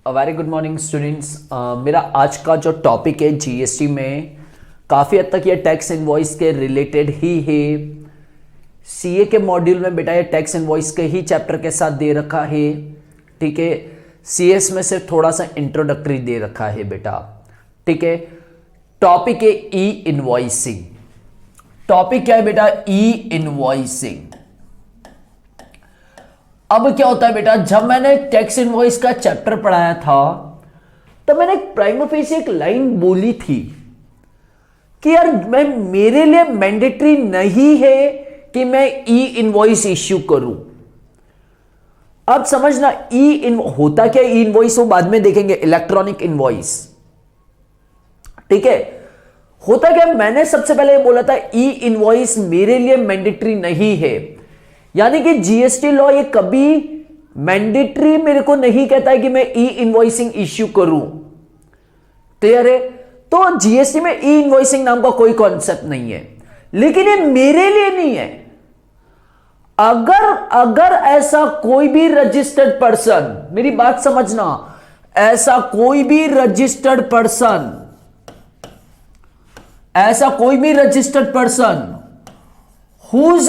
Very good morning students. मेरा आज का जो टॉपिक है जीएसटी में काफ़ी हद तक ये टैक्स इनवॉइस के रिलेटेड ही है। सीए के मॉड्यूल में बेटा ये टैक्स इनवॉइस के ही चैप्टर के साथ दे रखा है। ठीक है, सीएस में सिर्फ थोड़ा सा इंट्रोडक्टरी दे रखा है बेटा। ठीक है, टॉपिक है ई इनवॉइसिंग। टॉपिक क्या है बेटा? E invoicing. अब क्या होता है बेटा, जब मैंने टैक्स इनवॉइस का चैप्टर पढ़ाया था तब मैंने प्राइमा फेसी एक लाइन बोली थी कि यार मेरे लिए मैंडेटरी नहीं है कि मैं ई इनवॉइस इश्यू करूं। अब समझना होता क्या ई इनवॉइस, वो बाद में देखेंगे। इलेक्ट्रॉनिक इनवॉइस, ठीक है। होता क्या, मैंने सबसे पहले बोला था ई इनवॉइस मेरे लिए मैंडेटरी नहीं है, यानी कि जीएसटी लॉ ये कभी मैंडेटरी मेरे को नहीं कहता है कि मैं ई इनवॉइसिंग इश्यू करूं। क्लियर है? तो जीएसटी में ई इनवॉइसिंग नाम का कोई कॉन्सेप्ट नहीं है, लेकिन ये मेरे लिए नहीं है। अगर ऐसा कोई भी रजिस्टर्ड पर्सन, मेरी बात समझना, ऐसा कोई भी registered person whose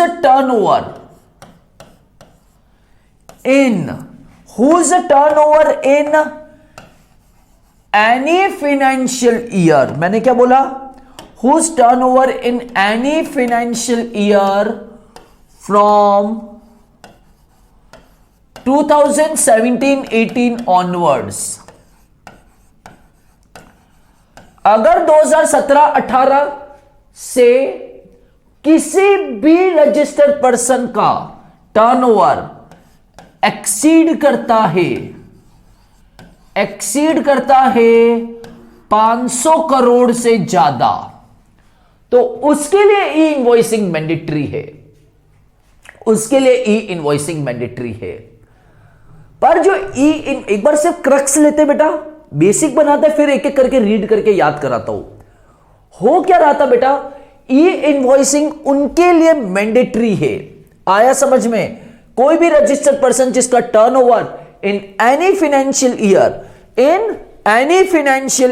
turnover in any financial year, मैंने क्या बोला? whose turnover in any financial year from 2017-18 onwards, अगर 2017-18 से किसी भी रजिस्टर्ड पर्सन का टर्नओवर एक्सीड करता है 500 करोड़ से ज्यादा, तो उसके लिए ई इनवॉइसिंग मैंडेटरी है। पर जो एक बार सिर्फ क्रक्स लेते बेटा, बेसिक बनाते, फिर एक एक करके रीड करके याद कराता हूं। हो क्या रहा था बेटा, ई इनवॉइसिंग उनके लिए मैंडेटरी है। आया समझ में? कोई भी रजिस्टर्ड पर्सन जिसका turnover in any financial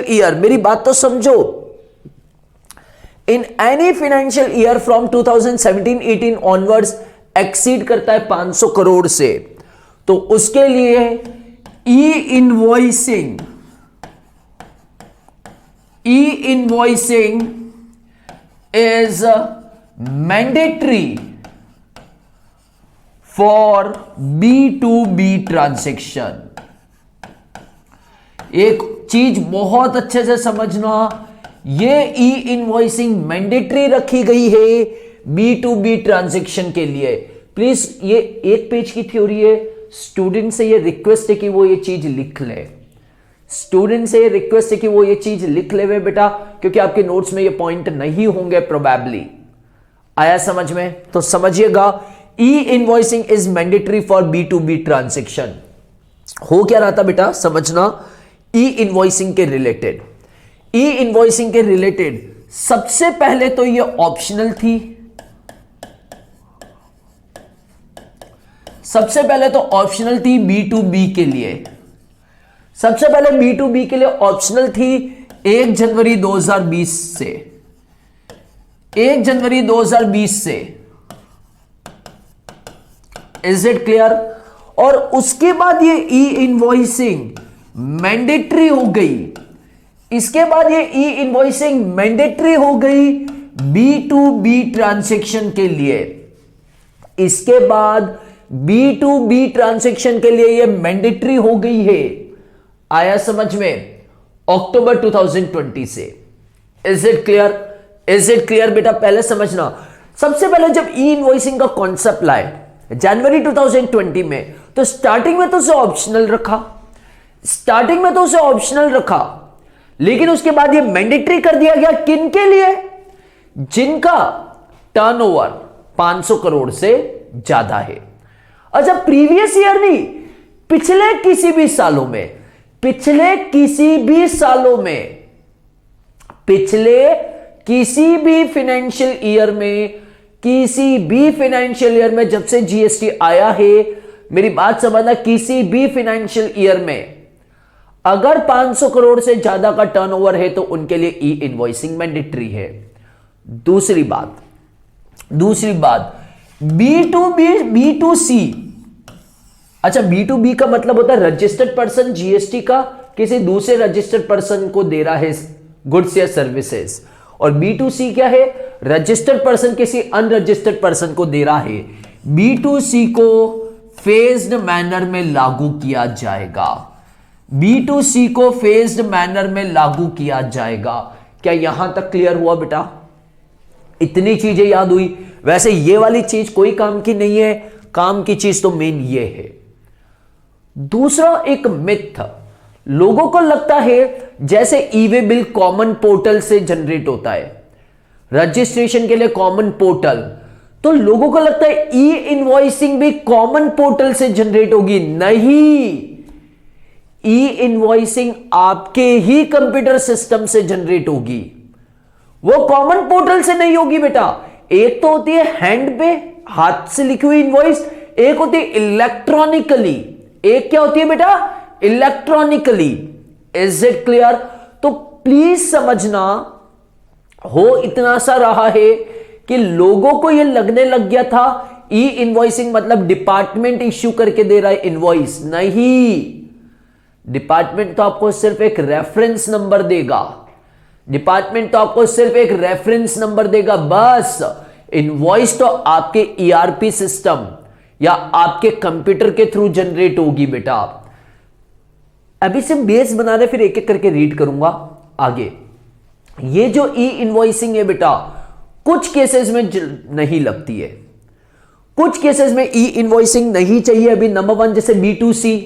year, मेरी बात तो समझो, in any financial year from 2017-18 onwards exceed करता है 500 करोड़ से, तो उसके लिए ई invoicing is mandatory for B2B transaction। एक चीज बहुत अच्छे से समझना, ये ई इनवॉइसिंग मैंडेटरी रखी गई है B2B ट्रांजैक्शन के लिए। प्लीज, ये एक पेज की थ्योरी है, स्टूडेंट से ये रिक्वेस्ट है कि वो ये चीज लिख ले। वे बेटा, क्योंकि आपके नोट्स में ये पॉइंट नहीं होंगे प्रोबेबली। आया समझ में? तो समझिएगा, e invoicing is mandatory for B2B transaction. हो क्या रहा था बेटा, समझना। ई इनवॉइसिंग के रिलेटेड सबसे पहले तो ये ऑप्शनल थी। B2B के लिए। सबसे पहले B2B के लिए ऑप्शनल थी 1 जनवरी 2020 से। Is it clear? और उसके बाद ये ई इनवॉइसिंग मैंडेटरी हो गई। B2B ट्रांजैक्शन के लिए। इसके बाद B2B ट्रांजैक्शन के लिए ये मैंडेटरी हो गई है। आया समझ में? अक्टूबर 2020 से। इज इट क्लियर बेटा? पहले समझना, सबसे पहले जब ई इनवॉइसिंग का कॉन्सेप्ट लाए जनवरी 2020 में, तो स्टार्टिंग में तो उसे ऑप्शनल रखा, लेकिन उसके बाद ये मैंडेटरी कर दिया गया। किन के लिए? जिनका टर्नओवर 500 करोड़ से ज्यादा है। अच्छा, प्रीवियस ईयर नहीं, पिछले किसी भी सालों में, पिछले किसी भी फाइनेंशियल ईयर में जब से जीएसटी आया है, मेरी बात समझना, किसी भी फाइनेंशियल ईयर में अगर 500 करोड़ से ज्यादा का टर्नओवर है तो उनके लिए ई इनवॉइसिंग मैंडेटरी है। दूसरी बात B2B, अच्छा B2B का मतलब होता है रजिस्टर्ड पर्सन जीएसटी का किसी दूसरे रजिस्टर्ड पर्सन को दे रहा है गुड्स या सर्विसेज, और B2C क्या है, रजिस्टर्ड पर्सन किसी अनरजिस्टर्ड पर्सन को दे रहा है। B2C को फेज्ड मैनर में लागू किया जाएगा, B2C को फेज्ड मैनर में लागू किया जाएगा। क्या यहां तक क्लियर हुआ बेटा? इतनी चीजें याद हुई? वैसे ये वाली चीज कोई काम की नहीं है, काम की चीज तो मेन ये है। दूसरा एक मिथ, लोगों को लगता है जैसे ई वे बिल कॉमन पोर्टल से जनरेट होता है, रजिस्ट्रेशन के लिए कॉमन पोर्टल, तो लोगों को लगता है ई इनवॉइसिंग भी कॉमन पोर्टल से जनरेट होगी। नहीं, ई इनवॉइसिंग आपके ही कंप्यूटर सिस्टम से जनरेट होगी, वो कॉमन पोर्टल से नहीं होगी बेटा। एक तो होती है हैंड पे, हाथ से लिखी हुई इनवॉइस, एक होती है इलेक्ट्रॉनिकली, एक क्या होती है बेटा, इलेक्ट्रॉनिकली। Is it clear? तो प्लीज समझना, हो इतना सा रहा है कि लोगों को यह लगने लग गया था ई इनवॉइसिंग मतलब डिपार्टमेंट इश्यू करके दे रहा है इनवॉइस। नहीं, डिपार्टमेंट तो आपको सिर्फ एक रेफरेंस नंबर देगा, डिपार्टमेंट तो आपको सिर्फ एक रेफरेंस नंबर देगा बस। इनवॉइस तो आपके ईआरपी सिस्टम या आपके कंप्यूटर के थ्रू जनरेट होगी बेटा। अभी से बेस बना रहे, फिर एक एक करके रीड करूंगा आगे। ये जो ई इनवॉइसिंग है बेटा, कुछ केसेस में नहीं लगती है, कुछ केसेस में ई इनवॉइसिंग नहीं चाहिए। अभी नंबर 1 जैसे B2C,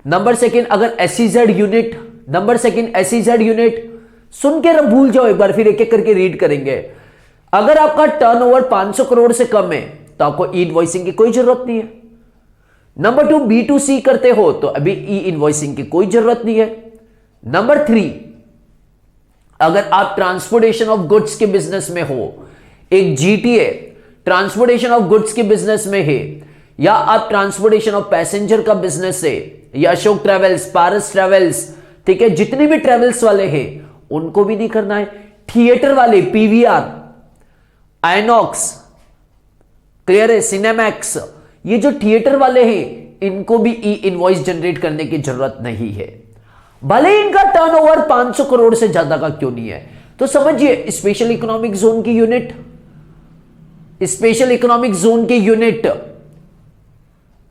नंबर सेकंड अगर SEZ unit, number second SEZ unit, सुन के भूल जाओ एक बार, फिर एक एक करके रीड करेंगे। अगर आपका टर्नओवर 500 करोड़ से कम है तो आपको ई इनवॉइसिंग की कोई जरूरत नहीं है। नंबर 2 B2C करते हो तो अभी ई इनवॉइसिंग की कोई जरूरत नहीं है। नंबर 3 अगर आप ट्रांसपोर्टेशन ऑफ गुड्स के बिजनेस में हो, एक GTA ट्रांसपोर्टेशन ऑफ गुड्स के बिजनेस में है, या आप ट्रांसपोर्टेशन ऑफ पैसेंजर का बिजनेस है, या अशोक ट्रेवल्स, पारस ट्रेवल्स, ठीक है, जितने भी ट्रेवल्स वाले हैं उनको भी नहीं करना है। थिएटर वाले PVR, आइनॉक्स, क्लियर है, सिनेमैक्स, ये जो थिएटर वाले हैं इनको भी ई इनवॉइस जनरेट करने की जरूरत नहीं है, भले इनका टर्नओवर 500 करोड़ से ज्यादा का क्यों नहीं है। तो समझिए, स्पेशल इकोनॉमिक जोन की यूनिट, स्पेशल इकोनॉमिक जोन के यूनिट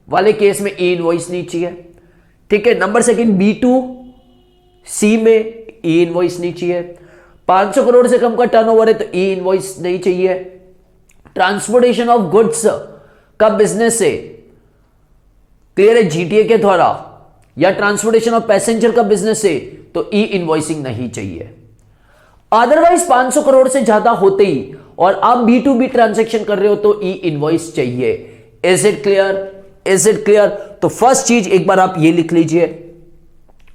वाले केस में ई इनवॉइस नहीं चाहिए, ठीक है। नंबर सेकंड B2C में ई इनवॉइस नहीं चाहिए। 500 करोड़ से कम का टर्नओवर है तो ई इनवॉइस नहीं चाहिए। ट्रांसपोर्टेशन ऑफ गुड्स का बिजनेस है, क्लियर है, GTA के द्वारा, या ट्रांसपोर्टेशन ऑफ पैसेंजर का बिजनेस है तो ई इनवॉइसिंग नहीं चाहिए। अदरवाइज 500 करोड़ से ज्यादा होते ही और आप B2B ट्रांजैक्शन कर रहे हो तो ई इनवॉइस चाहिए। Is it clear? Is it clear? तो फर्स्ट चीज एक बार आप ये लिख लीजिए।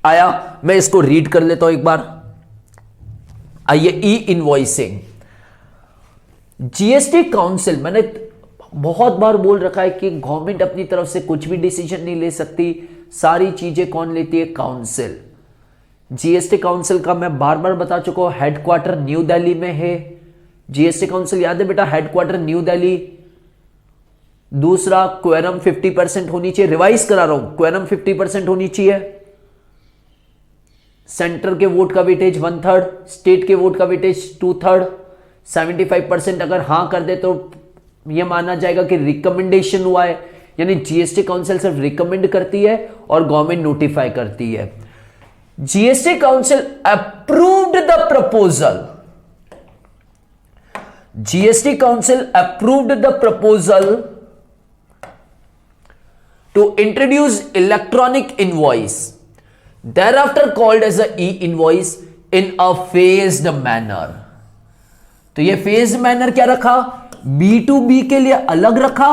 आया? मैं इसको रीड कर लेता हूं एक बार। आइए, ई इनवॉइसिंग, जीएसटी काउंसिल, मैंने बहुत बार बोल रखा है कि गवर्नमेंट अपनी तरफ से कुछ भी डिसीजन नहीं ले सकती, सारी चीजें कौन लेती है? काउंसिल। जीएसटी काउंसिल का मैं बार बार बता चुका हूं, हेडक्वार्टर न्यू दिल्ली में है। जीएसटी काउंसिल याद है बेटा, हेडक्वार्टर न्यू दिल्ली। दूसरा, क्वेरम 50% होनी चाहिए, रिवाइज करा रहा हूं, क्वेरम 50% होनी चाहिए। सेंटर के वोट का वेटेज 1/3, स्टेट के वोट का वेटेज 2/3। 75% अगर हां कर दे तो यह माना जाएगा कि रिकमेंडेशन हुआ है, यानी जीएसटी काउंसिल सिर्फ रिकमेंड करती है और गवर्नमेंट नोटिफाई करती है। GST council approved the proposal, GST council approved the proposal to introduce electronic invoice, thereafter called as a e-invoice in a phased manner। तो ये phased manner क्या रखा? B2B के लिए अलग रखा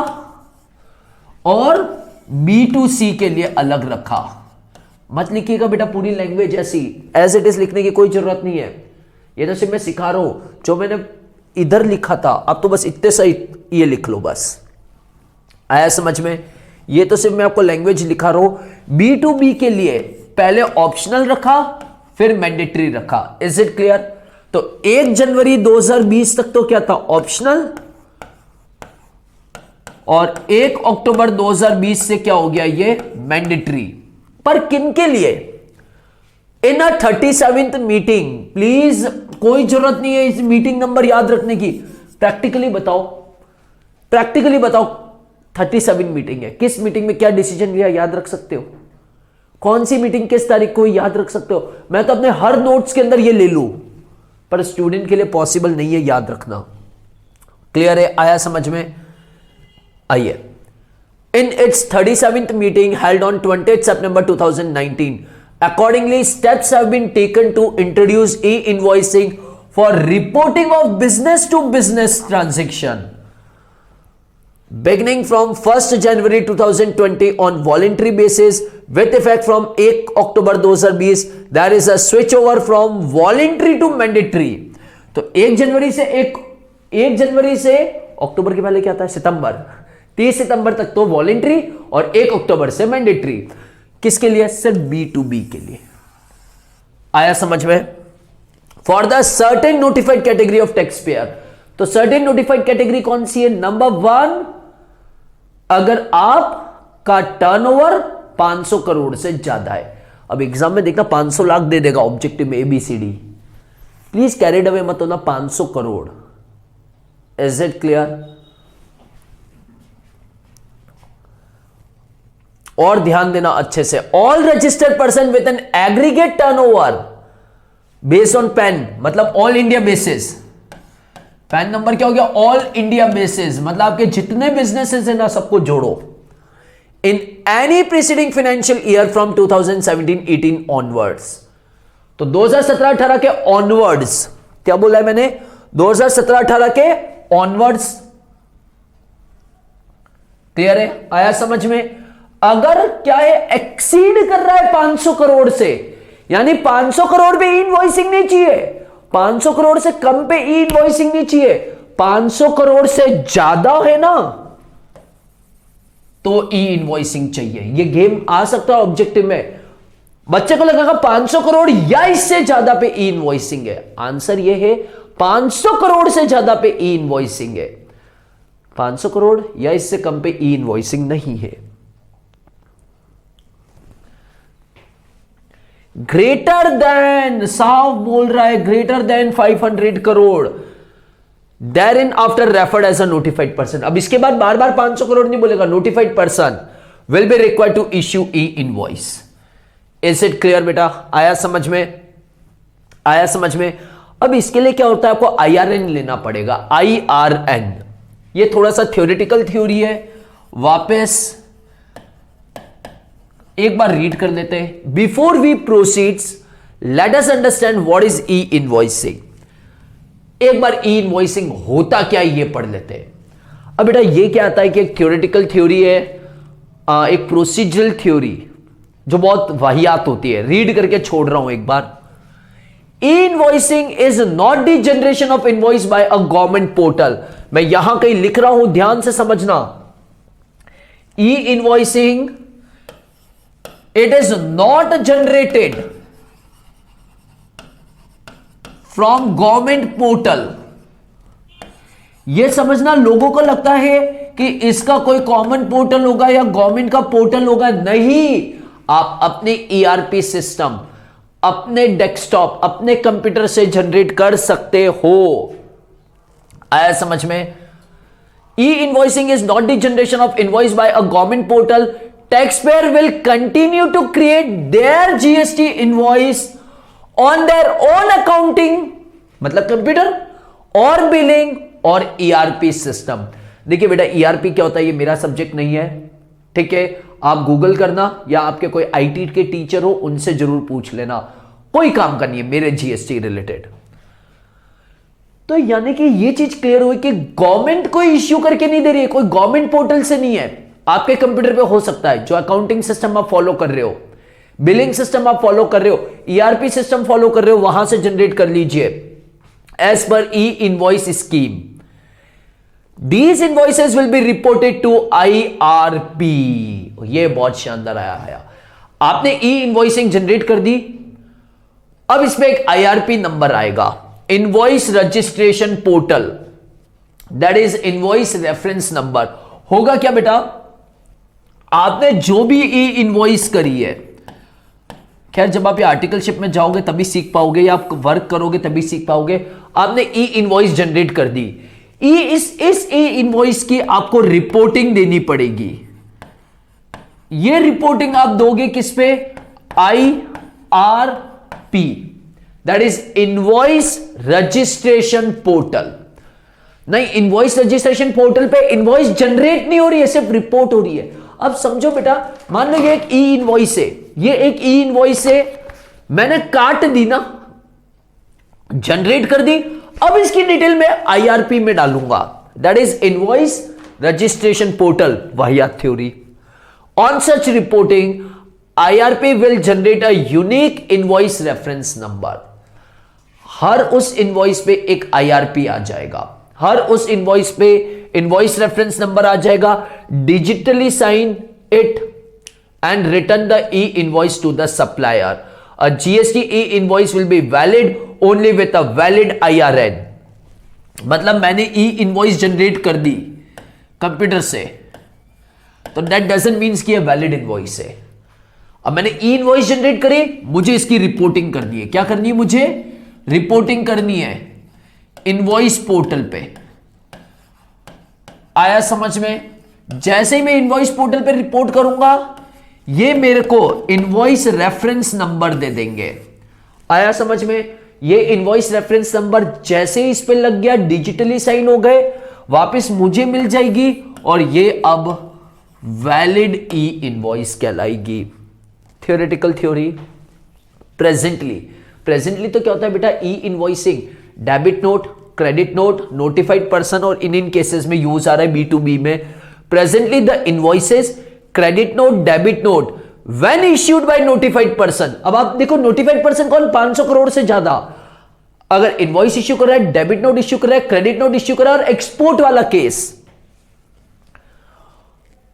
और B2C के लिए अलग रखा। मत लिखिएगा बेटा पूरी लैंग्वेज ऐसी एज इट इज लिखने की कोई जरूरत नहीं है, ये तो सिर्फ मैं सिखा रहा हूं। जो मैंने इधर लिखा था आप तो बस इतने सही ये लिख लो बस। आया समझ में? ये तो सिर्फ मैं आपको लैंग्वेज लिखा रहा हूं। B2B के लिए पहले ऑप्शनल रखा फिर मैंडेटरी रखा। Is it clear? तो 1 जनवरी 2020 तक तो क्या था? ऑप्शनल, और 1 अक्टूबर 2020 से क्या हो गया? ये मैंडेटरी। पर किन के लिए? इन अ 37th मीटिंग। प्लीज कोई जरूरत नहीं है इस मीटिंग नंबर याद रखने की। प्रैक्टिकली बताओ, प्रैक्टिकली बताओ, 37 मीटिंग है, किस मीटिंग में क्या डिसीजन लिया याद रख सकते हो? कौन सी मीटिंग किस तारीख को याद रख सकते हो? मैं तो अपने हर नोट्स के अंदर ये ले लूं, पर स्टूडेंट के लिए पॉसिबल नहीं है याद रखना। क्लियर है? आया समझ में? आइए, in its 37th meeting held on 20th September 2019, accordingly steps have been taken to introduce e-invoicing for reporting of business to business transaction beginning from 1st January 2020 on voluntary basis with effect from 1 October 2020. there is a switch over from voluntary to mandatory। तो 1 जनवरी से अक्टूबर के पहले क्या था? सितंबर, 30 सितंबर तक तो voluntary और 1 अक्टूबर से मैंडेटरी। किसके लिए? सिर्फ B2B के लिए। आया समझ में? For the certain notified category of tax payer. तो सर्टेन नोटिफाइड कैटेगरी कौन सी है? नंबर 1, अगर आपका टर्नओवर 500 करोड़ से ज्यादा है। अब एग्जाम में देखना 500 लाख दे देगा ऑब्जेक्टिव में ABCD। प्लीज कैरिड अवे मत होना, 500 करोड़। Is it clear? और ध्यान देना अच्छे से, all registered person with an aggregate turnover based on PAN, मतलब all India basis. PAN number क्या हो गया? ऑल इंडिया बेसिस, मतलब आपके जितने बिजनेसेस है ना सबको जोड़ो। इन any preceding financial year from 2017-18 onwards. तो 2017-18 के ऑनवर्ड्स, क्या बोला है मैंने? 2017-18 के ऑनवर्ड्स। क्लियर है? आया समझ में? अगर क्या है, एक्सीड कर रहा है 500 करोड़ से, यानी 500 करोड़ पे इनवॉइसिंग नहीं चाहिए, 500 करोड़ से कम पे इनवॉइसिंग नहीं चाहिए, 500 करोड़ से ज्यादा है ना तो ई इनवॉइसिंग चाहिए। ये गेम आ सकता है ऑब्जेक्टिव में। बच्चे को लगेगा 500 करोड़ या इससे ज्यादा पे ई इनवॉइसिंग है। आंसर ये है 500 करोड़ से ज्यादा पे ई इनवॉइसिंग है, 500 करोड़ या इससे कम पे ई इनवॉइसिंग नहीं है। ग्रेटर देन, साफ बोल रहा है, greater than 500 crore thereinafter referred as a notified person. अब इसके बाद बार बार 500 करोड़ नहीं बोलेगा, notified person will be required to issue e invoice. Is it clear बेटा? आया समझ में? आया समझ में? अब इसके लिए क्या होता है, आपको IRN लेना पड़ेगा। IRN ये थोड़ा सा थ्योरेटिकल थ्योरी है, वापस एक बार रीड कर लेते हैं। Before we proceeds let us understand what is e invoicing. एक बार ई इनवॉइसिंग होता क्या है ये पढ़ लेते हैं। अब बेटा ये क्या आता है कि एक थ्योरेटिकल थ्योरी है, एक प्रोसीजरल थ्योरी जो बहुत वाहियात होती है। रीड करके छोड़ रहा हूं एक बार। E invoicing is not the generation of invoice by a government portal. मैं यहां कहीं लिख रहा हूं, ध्यान से समझना। E invoicing it is not generated from government portal। यह समझना, लोगों को लगता है कि इसका कोई कॉमन पोर्टल होगा या गवर्नमेंट का पोर्टल होगा। नहीं, आप अपने ERP सिस्टम, अपने डेस्कटॉप, अपने कंप्यूटर से जनरेट कर सकते हो। आया समझ में? E invoicing is not the generation of invoice by a government portal. Taxpayer will continue to create their GST invoice on their own accounting, मतलब कंप्यूटर और बिलिंग और ERP सिस्टम। देखिए बेटा ERP क्या होता है, ये मेरा सब्जेक्ट नहीं है, ठीक है? आप गूगल करना या आपके कोई IT के टीचर हो उनसे जरूर पूछ लेना, कोई काम का नहीं है मेरे GST रिलेटेड। तो यानी कि ये चीज क्लियर हुई कि गवर्नमेंट कोई इश्यू करके नहीं दे रही है, कोई गवर्नमेंट पोर्टल से नहीं है। आपके कंप्यूटर पे हो सकता है, जो अकाउंटिंग सिस्टम आप फॉलो कर रहे हो, बिलिंग सिस्टम आप फॉलो कर रहे हो, ERP सिस्टम फॉलो कर रहे हो, वहां से जनरेट कर लीजिए as per e invoice scheme. These invoices will be reported to IRP। ये बहुत शानदार आया है। आपने ई इनवॉइसिंग जनरेट कर दी। अब इसमें एक आईआरपी नंबर आएगा, invoice registration portal, that is invoice reference number. होगा क्या बेटा, आपने जो भी ई इनवॉइस करी है, खैर जब आप ये आर्टिकलशिप में जाओगे तभी सीख पाओगे, या आप वर्क करोगे तभी सीख पाओगे। आपने ई इनवॉइस जनरेट कर दी, इस ई इनवॉइस की आपको रिपोर्टिंग देनी पड़ेगी। ये रिपोर्टिंग आप दोगे किस पे, IRP, that is invoice registration portal. नहीं, इनवॉइस रजिस्ट्रेशन पोर्टल पे इनवॉइस जनरेट नहीं हो रही है, सिर्फ रिपोर्ट हो रही है। अब समझो बेटा, मान लो ये एक ई इनवॉइस है, ये एक ई इनवॉइस है, मैंने काट दी ना, जनरेट कर दी। अब इसकी डिटेल में IRP में डालूंगा, that is invoice registration portal, वाहियात theory. On such reporting IRP will generate a unique invoice reference number. हर उस इनवॉइस पे एक IRP आ जाएगा, हर उस इनवॉइस पे इनवॉइस रेफरेंस नंबर आ जाएगा। Digitally sign it and return the e invoice to the supplier. A GST e invoice will be valid only with a valid IRN। मतलब मैंने ई इनवॉइस जनरेट कर दी कंप्यूटर से, तो दैट डजंट मीन्स कि ये valid invoice है। अब मैंने ई इनवॉइस जनरेट करी, मुझे इसकी रिपोर्टिंग करनी है। क्या करनी है, मुझे रिपोर्टिंग करनी है इनवॉइस पोर्टल पे। आया समझ में? जैसे ही मैं इनवॉइस पोर्टल पे रिपोर्ट करूंगा, ये मेरे को इनवॉइस रेफरेंस नंबर दे देंगे। आया समझ में? ये इनवॉइस रेफरेंस नंबर जैसे ही इस पे लग गया, डिजिटली साइन हो गए, वापस मुझे मिल जाएगी, और ये अब वैलिड ई इनवॉइस कहलाएगी। Theoretical theory. प्रेजेंटली तो क्या होता है बेटा, e invoicing debit note, credit note, notified person, और इन केसेस में यूज आ रहा है B2B में। Presently the invoices, credit note, debit note when issued by notified person. अब आप देखो, नोटिफाइड पर्सन कौन, 500 करोड़ से ज्यादा। अगर इनवॉइस इश्यू कर रहा है, डेबिट नोट इश्यू कर रहा है, क्रेडिट नोट इश्यू कर रहा है, और एक्सपोर्ट वाला case,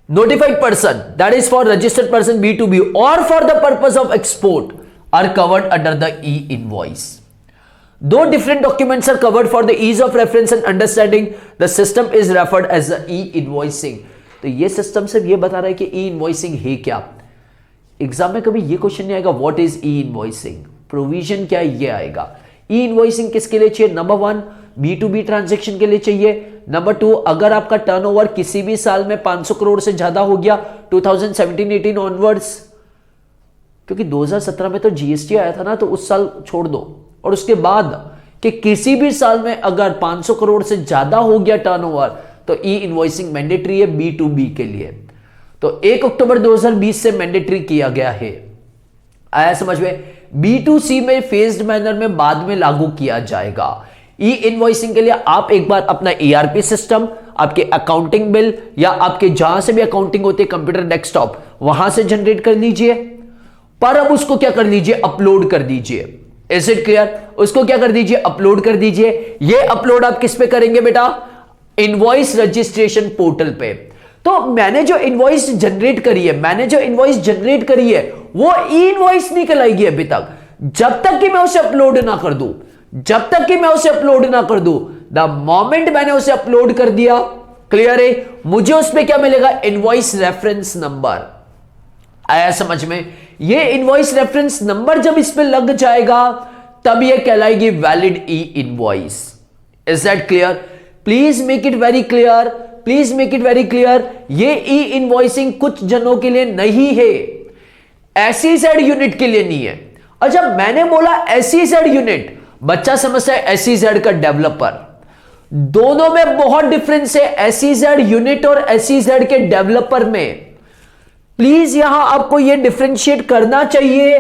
notified person, that is for registered person B2B or for the purpose of export, are covered under the e-invoice. Though different documents are covered for the ease of reference and understanding, the system is referred as the e-invoicing. तो ये system सिर्फ ये बता रहा है कि e-invoicing है क्या। एग्जाम में कभी ये क्वेश्चन नहीं आएगा व्हाट इज e-invoicing, प्रोविजन क्या है, ये आएगा। e-invoicing किसके लिए चाहिए, नंबर 1 B2B ट्रांजैक्शन के लिए चाहिए। नंबर 2, अगर आपका टर्नओवर किसी भी साल में 500 करोड़ से ज्यादा हो गया 2017-18 ऑनवर्ड्स, क्योंकि 2017 में तो GST आया था ना, तो उस साल छोड़ दो, और उसके बाद कि किसी भी साल में अगर 500 करोड़ से ज्यादा हो गया टर्नओवर, तो ई इनवॉइसिंग मैंडेटरी है B2B के लिए। तो 1 अक्टूबर 2020 से मैंडेटरी किया गया है। आया समझ में? B2C में फेज्ड मैनर में बाद में लागू किया जाएगा। ई इनवॉइसिंग के लिए आप एक बार अपना ERP सिस्टम, आपके अकाउंटिंग बिल, या आपके जहां से भी अकाउंटिंग होती है कंप्यूटर डेस्कटॉप, वहां से जनरेट कर लीजिए। पर अब उसको क्या कर लीजिए, अपलोड कर दीजिए। Is it clear? उसको क्या कर दीजिए, अपलोड कर दीजिए। ये अपलोड आप किस पे करेंगे बेटा, इनवॉइस रजिस्ट्रेशन पोर्टल पे। तो मैंने जो इनवॉइस जनरेट करी है, वो ई इनवॉइस नहीं कहलाएगी अभी तक, जब तक कि मैं उसे अपलोड ना कर दूं। द मोमेंट मैंने उसे अपलोड कर दिया, क्लियर है, मुझे उस पर क्या मिलेगा, इनवॉइस रेफरेंस नंबर। आया समझ में? ये इनवॉइस रेफरेंस नंबर जब इस पे लग जाएगा, तब ये कहलाएगी valid e invoice. Is that clear? Please make it very clear. ये ई इनवॉइसिंग कुछ जनों के लिए नहीं है, SEZ यूनिट के लिए नहीं है। अच्छा, मैंने बोला SEZ यूनिट, बच्चा समझता है SEZ का डेवलपर। दोनों में बहुत डिफरेंस है, SEZ यूनिट और SEZ के डेवलपर में। प्लीज यहां आपको यह डिफरेंशिएट करना चाहिए।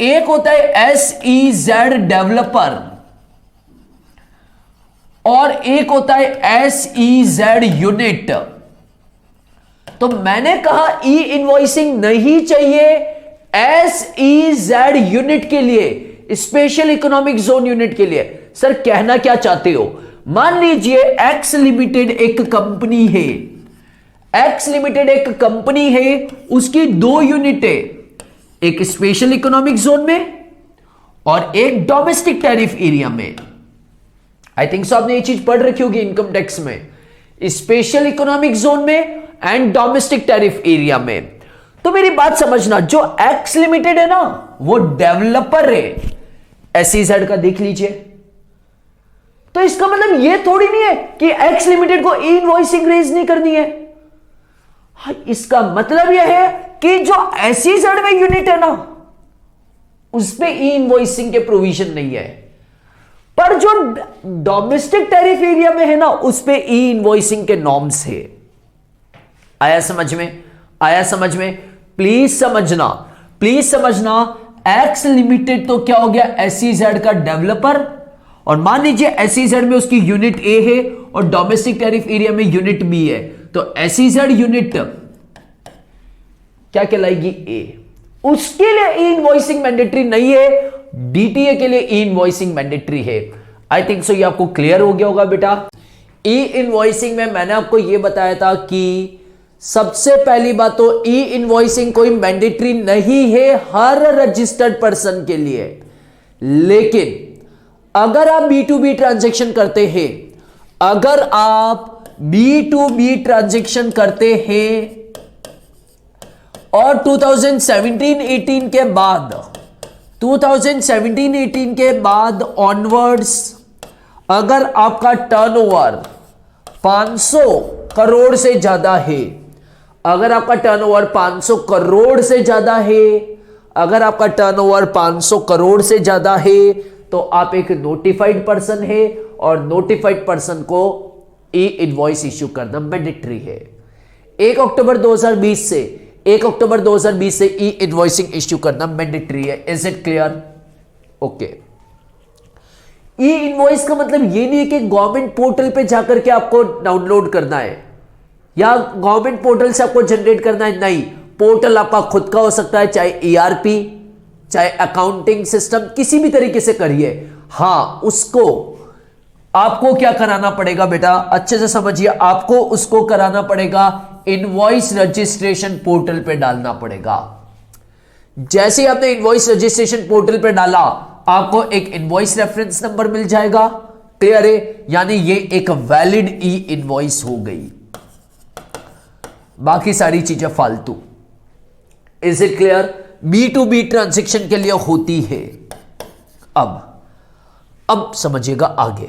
एक होता है SEZ डेवलपर और एक होता है SEZ यूनिट। तो मैंने कहा ई इनवॉइसिंग नहीं चाहिए SEZ यूनिट के लिए, स्पेशल इकोनॉमिक जोन यूनिट के लिए। सर कहना क्या चाहते हो? मान लीजिए एक्स लिमिटेड एक कंपनी है, उसकी 2 यूनिट है, एक स्पेशल इकोनॉमिक जोन में और एक डोमेस्टिक टैरिफ एरिया में। आई थिंक सो आपने ये चीज पढ़ रखी होगी इनकम टैक्स में, स्पेशल इकोनॉमिक जोन में एंड डोमेस्टिक टैरिफ एरिया में। तो मेरी बात समझना, जो एक्स लिमिटेड है ना वो डेवलपर है एसईजेड का, देख लीजिए। तो इसका मतलब ये थोड़ी नहीं है कि एक्स लिमिटेड को ई इनवॉइसिंग रेज नहीं करनी है। हाँ, इसका मतलब यह है कि जो एसईजेड में यूनिट है ना उस पे ई इनवॉइसिंग के प्रोविजन नहीं है, पर जो डोमेस्टिक टैरिफ एरिया में है ना उस पे ई इनवॉइसिंग के नॉर्म्स है। आया समझ में? आया समझ में? प्लीज समझना, प्लीज समझना। एक्स लिमिटेड तो क्या हो गया, एसईजेड का डेवलपर, और मान लीजिए एसईजेड में उसकी यूनिट ए है और डोमेस्टिक टैरिफ एरिया में यूनिट बी है, तो एसईजेड यूनिट क्या कहलाएगी, ए। उसके लिए ई इनवॉइसिंग मैंडेटरी नहीं है, डीटीए के लिए ई इनवॉइसिंग मैंडेटरी है। आई थिंक सो ये आपको क्लियर हो गया होगा बेटा। ई इनवॉइसिंग में मैंने आपको ये बताया था कि सबसे पहली बात तो ई इनवॉइसिंग कोई मैंडेटरी नहीं है हर रजिस्टर्ड पर्सन के लिए, लेकिन अगर आप B2B ट्रांजैक्शन करते हैं, अगर आप B2B ट्रांजैक्शन करते हैं और 2017-18 के बाद 2017-18 के बाद ऑनवर्ड्स अगर आपका टर्नओवर 500 करोड़ से ज्यादा है, अगर आपका टर्नओवर 500 करोड़ से ज्यादा है, अगर आपका टर्नओवर 500 करोड़ से ज्यादा है तो आप एक नोटिफाइड पर्सन है और नोटिफाइड पर्सन को ई इनवॉइस इश्यू करना मैंडेटरी है। 1 अक्टूबर 2020 से ई इनवॉइसिंग इश्यू करना मैंडेटरी है। Is it clear? Okay. E invoice का मतलब ये नहीं है कि गवर्नमेंट पोर्टल पे जाकर के आपको डाउनलोड करना है या गवर्नमेंट पोर्टल से आपको जनरेट करना है, नहीं। पोर्टल आपका खुद का हो सकता है, चाहे ईआरपी, चाहे अकाउंटिंग सिस्टम, किसी भी तरीके से करिए। हां, उसको आपको क्या कराना पड़ेगा बेटा, अच्छे से समझिए, आपको उसको कराना पड़ेगा, इनवॉइस रजिस्ट्रेशन पोर्टल पे डालना पड़ेगा। जैसे ही आपने इनवॉइस रजिस्ट्रेशन पोर्टल पे डाला आपको एक इनवॉइस रेफरेंस नंबर मिल जाएगा। क्लियर है? यानी ये एक वैलिड ई इनवॉइस हो गई, बाकी सारी चीजें फालतू। Is it clear? B2B transaction के लिए होती है। अब समझिएगा आगे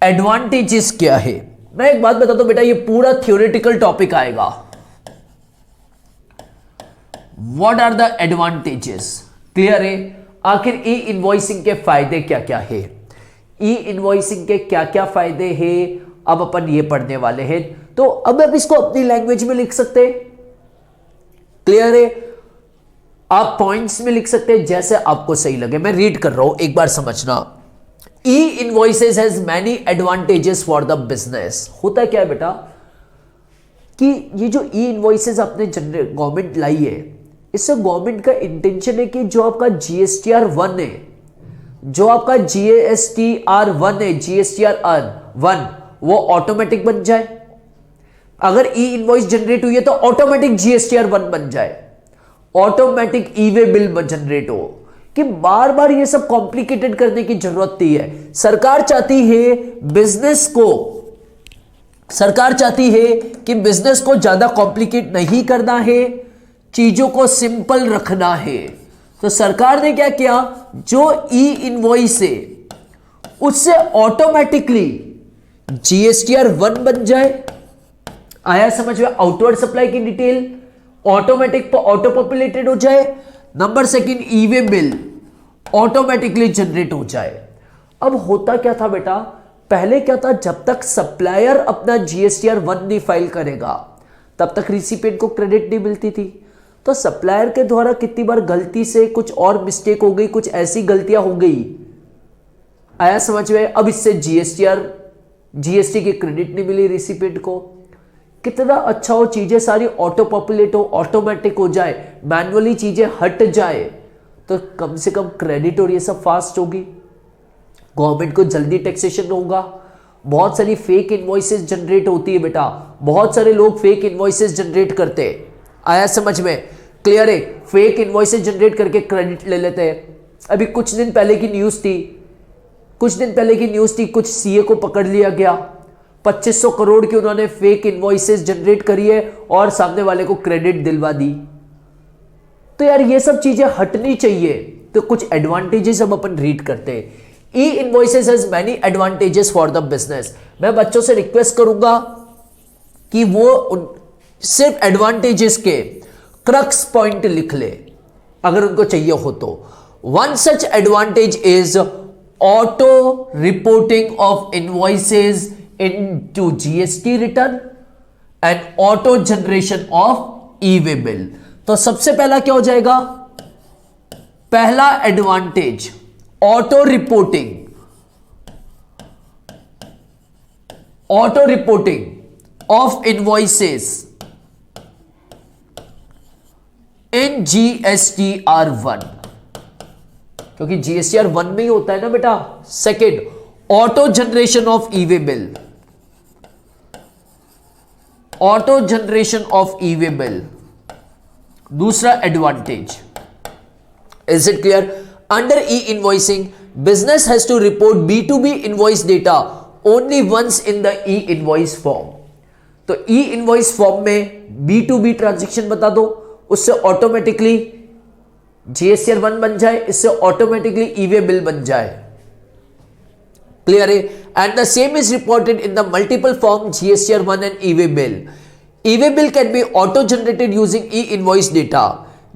एडवांटेजेस क्या है। मैं एक बात बताता हूं बेटा, ये पूरा थ्योरेटिकल टॉपिक आएगा। What are the advantages? Clear है? आखिर ई इनवॉइसिंग के फायदे क्या क्या है, ई इनवॉइसिंग के क्या क्या फायदे हैं, अब अपन ये पढ़ने वाले हैं। तो अब आप इसको अपनी लैंग्वेज में लिख सकते हैं। क्लियर है? आप पॉइंट्स में लिख सकते हैं जैसे आपको सही लगे। मैं रीड कर रहा हूं, एक बार समझना। E invoices has many advantages for the business. होता क्या है बेटा कि ये जो ई इनवॉइसेस आपने गवर्नमेंट लाई है, इससे गवर्नमेंट का इंटेंशन है कि जो आपका GSTR 1 है, जो आपका GSTR 1 है, GSTR 1 वो ऑटोमेटिक बन जाए। अगर ई इनवॉइस जनरेट हुई है तो ऑटोमेटिक GSTR 1 बन जाए, ऑटोमेटिक ई वे बिल जनरेट हो, कि बार बार ये सब कॉम्प्लिकेटेड करने की जरूरत नहीं है। सरकार चाहती है कि बिजनेस को ज्यादा कॉम्प्लिकेट नहीं करना है, चीजों को सिंपल रखना है। तो सरकार ने क्या किया, जो ई इनवॉइस है उससे ऑटोमेटिकली GSTR 1 बन जाए। आया समझ में? आउटवर्ड सप्लाई की डिटेल ऑटोमेटिक ऑटो पॉपुलेटेड हो जाए। नंबर सेकंड, ई वे बिल ऑटोमेटिकली जनरेट हो जाए। अब होता क्या था बेटा, पहले क्या था, जब तक सप्लायर अपना GSTR 1 नहीं फाइल करेगा तब तक रिसिपिएंट को क्रेडिट नहीं मिलती थी। तो सप्लायर के द्वारा कितनी बार गलती से कुछ और मिस्टेक हो गई, कुछ ऐसी गलतियां हो गई। आया समझ में? अब इससे GST की क्रेडिट नहीं मिली रिसिपिएंट को। कितना अच्छा हो, चीजें सारी ऑटो पॉपुलेट हो, ऑटोमेटिक हो जाए, मैन्युअली चीजें हट जाए, तो कम से कम क्रेडिट और ये सब फास्ट होगी, गवर्नमेंट को जल्दी टैक्सेशन होगा। बहुत सारी फेक इनवॉइसेस जनरेट होती है बेटा, बहुत सारे लोग फेक इनवॉइसेस जनरेट करते हैं। आया समझ में? क्लियर है? फेक इनवॉइसेस जनरेट करके क्रेडिट ले लेते हैं। अभी कुछ दिन पहले की न्यूज थी, कुछ सीए को पकड़ लिया गया, 2500 करोड़ की उन्होंने फेक इनवॉइसेस जनरेट करी है और सामने वाले को क्रेडिट दिलवा दी। तो यार ये सब चीजें हटनी चाहिए। तो कुछ एडवांटेजेस हम अपन रीड करते हैं। E invoices has many advantages for the business. मैं बच्चों से रिक्वेस्ट करूंगा कि वो सिर्फ एडवांटेजेस के क्रक्स पॉइंट लिख ले अगर उनको चाहिए हो तो। One such advantage is auto reporting of invoices into GST return and auto generation of e way bill. तो सबसे पहला क्या हो जाएगा? पहला advantage auto reporting of invoices in GSTR1, क्योंकि GSTR1 में ही होता है ना बेटा। Second, auto generation of e way bill, दूसरा advantage. Is it clear? Under e invoicing business has to report B2B invoice data only once in the e invoice form. तो ई invoice form में B2B transaction बता दो, उससे automatically GSTR1 बन जाए, इससे automatically ई way bill बन जाए। क्लियर है? And the same is reported in the multiple form GSTR1 and E way bill. E way bill can be auto generated using e-invoice data.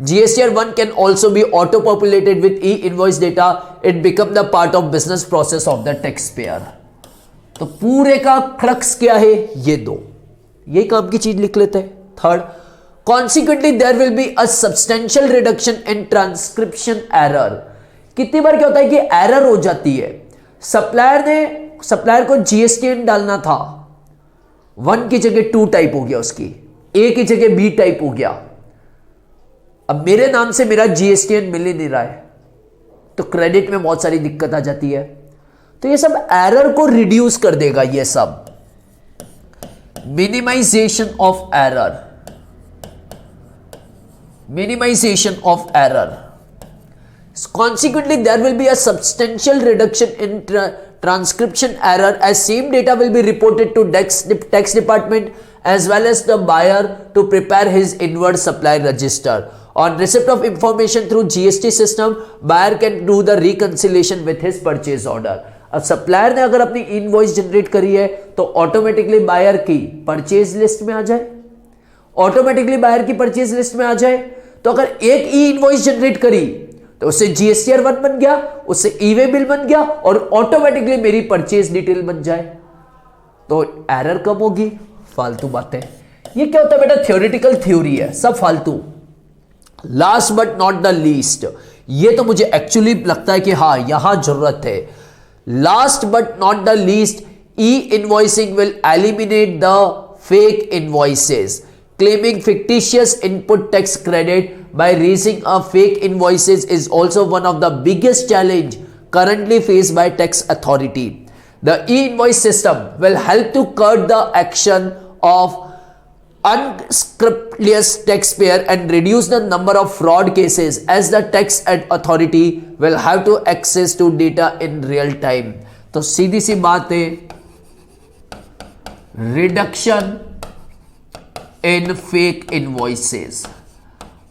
GSTR1 can also be auto populated with e-invoice data. It become the part of business process of the taxpayer. तो पूरे का crux क्या है? ये दो, ये काम की चीज लिख लेते हैं। Third, consequently there will be a substantial reduction in transcription error. कितनी बार क्या होता है कि एरर हो जाती है। सप्लायर को GSTN डालना था, 1 की जगह 2 टाइप हो गया, उसकी A की जगह B टाइप हो गया। अब मेरे नाम से मेरा GSTN मिल ही नहीं रहा है, तो क्रेडिट में बहुत सारी दिक्कत आ जाती है। तो ये सब एरर को रिड्यूस कर देगा। ये सब minimization of error. Consequently, there will be a substantial reduction in transcription error as same data will be reported to tax department as well as the buyer to prepare his inward supply register. On receipt of information through GST system, buyer can do the reconciliation with his purchase order. अब supplier ने अगर अपनी invoice generate करी है तो automatically buyer की purchase list में आ जाए, तो अगर एक ई इनवॉइस जनरेट करी तो उससे GSTR1 बन गया, उससे ई वे बिल बन गया और ऑटोमेटिकली मेरी परचेज डिटेल बन जाए, तो एरर कम होगी। फालतू बातें, ये क्या होता है बेटा? थ्योरेटिकल थ्योरी है, सब फालतू। Last but not the least, ये तो मुझे एक्चुअली लगता है कि हाँ यहां जरूरत है। Last but not the least, E invoicing will eliminate the fake invoices claiming fictitious input tax credit by raising a fake invoices is also one of the biggest challenge currently faced by tax authority. The e-invoice system will help to curb the action of unscrupulous taxpayer and reduce the number of fraud cases as the tax authority will have to access to data in real time. तो सीधी सी बात है, reduction in fake invoices.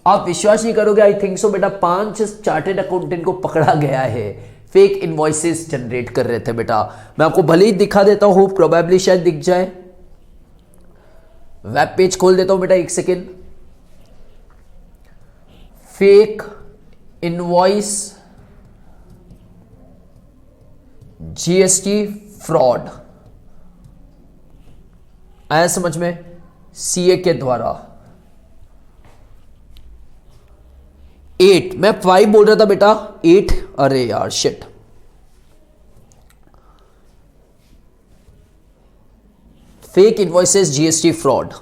आप विश्वास नहीं करोगे, I think so बेटा 5 chartered accountant को पकड़ा गया है, फेक इनवॉइसेस जनरेट कर रहे थे बेटा। मैं आपको भले ही दिखा देता हूं, प्रोबेबली शायद दिख जाए। वेब पेज खोल देता हूं बेटा, 1 second. Fake invoice GST fraud आया समझ में? CA के द्वारा 8, मैं 5 बोल रहा था बेटा, 8, अरे यार shit. Fake invoices GST fraud,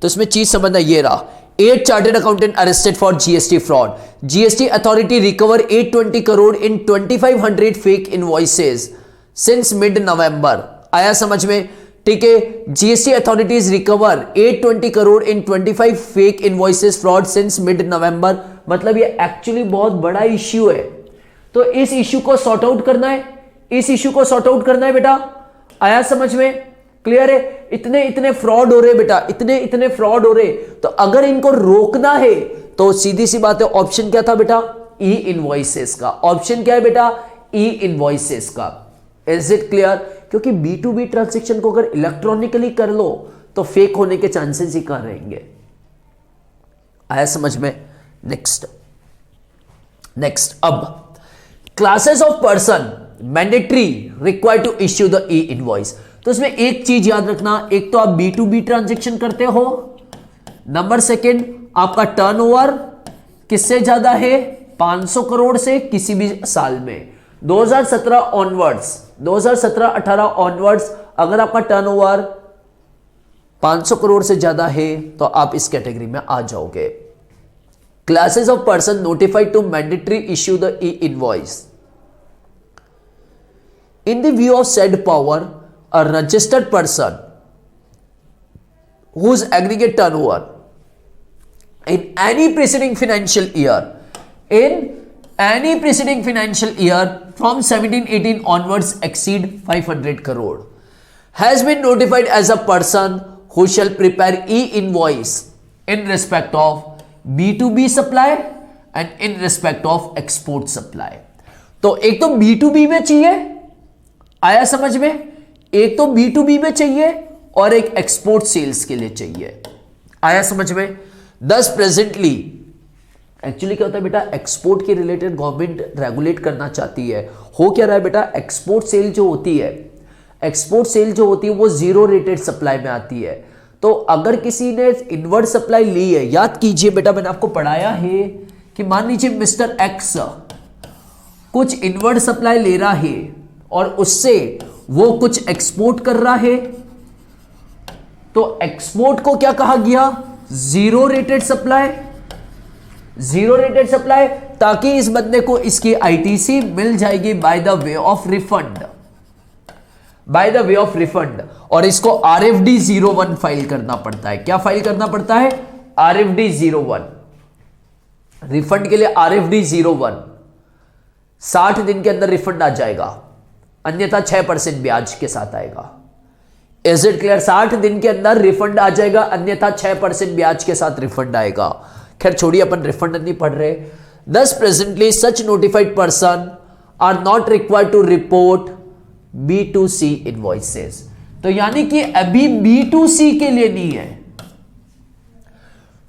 तो इसमें चीज समझना ये रहा। 8 chartered accountant arrested for GST fraud. GST authority recover 820 crore in 2500 fake invoices since mid नवंबर। आया समझ में? ठीक है, जीएसटी अथॉरिटीज रिकवर 820 करोड़ इन 25 fake invoices fraud since mid नवंबर। मतलब ये एक्चुअली बहुत बड़ा इश्यू है, तो इस इश्यू को सॉर्ट आउट करना है, इस इश्यू को सॉर्ट आउट करना है बेटा। आया समझ में? क्लियर है? इतने इतने फ्रॉड हो रहे बेटा, इतने इतने फ्रॉड हो रहे, तो अगर इनको रोकना है तो सीधी सी बात है, ऑप्शन क्या था बेटा? ई इनवॉइसेस का। ऑप्शन क्या है बेटा? ई इनवॉइसेस का। Is it clear? क्योंकि B2B ट्रांजेक्शन को अगर इलेक्ट्रॉनिकली कर लो तो फेक होने के चांसेस ही कहां रहेंगे। आया समझ में? नेक्स्ट अब classes of person mandatory required to issue the e invoice. तो इसमें एक चीज याद रखना, एक तो आप B2B ट्रांजेक्शन करते हो, नंबर सेकंड आपका टर्नओवर किससे ज्यादा है? 500 करोड़ से किसी भी साल में 2017 ऑनवर्ड्स, 2017-18 ऑनवर्ड्स अगर आपका टर्नओवर 500 करोड़ से ज्यादा है तो आप इस कैटेगरी में आ जाओगे। Classes of person notified to mandatory issue the e invoice in the view of said power a registered person whose aggregate turnover in any preceding financial year from 17-18 onwards exceed 500 crore has been notified as a person who shall prepare e-invoice in respect of B2B supply and in respect of export supply। तो एक तो B2B में चाहिए, आया समझ में? एक तो B2B में चाहिए और एक एक्सपोर्ट सेल्स के लिए चाहिए। आया समझ में? 10 प्रेजेंटली एक्चुअली क्या होता है बेटा, एक्सपोर्ट के रिलेटेड गवर्नमेंट रेगुलेट करना चाहती है। हो क्या रहा है बेटा, एक्सपोर्ट सेल जो होती है, एक्सपोर्ट सेल जो होती है वो जीरो रेटेड सप्लाई में आती है। तो अगर किसी ने इनवर्ड सप्लाई ली है, याद कीजिए बेटा मैंने आपको पढ़ाया है कि मान लीजिए मिस्टर एक्स कुछ इनवर्ड सप्लाई ले रहा है और उससे वो कुछ एक्सपोर्ट कर रहा है, तो एक्सपोर्ट को क्या कहा गया? Zero rated supply, zero rated supply, ताकि इस बंदे को इसकी आईटीसी मिल जाएगी by the way of refund, by the way of refund. और इसको RFD 01 फाइल करना पड़ता है। क्या फाइल करना पड़ता है? RFD 01। रिफंड के लिए RFD 01 60 दिन के अंदर रिफंड आ जाएगा, अन्यथा 6% ब्याज के साथ आएगा। Is it clear? 60 दिन के अंदर रिफंड आ जाएगा, अन्यथा 6% ब्याज के साथ रिफंड आएगा। खैर छोड़िए, अपन रिफंड नहीं पढ़ रहे। 10 presently such notified person are not required to report B2C invoices. तो यानी कि अभी B2C के लिए नहीं है।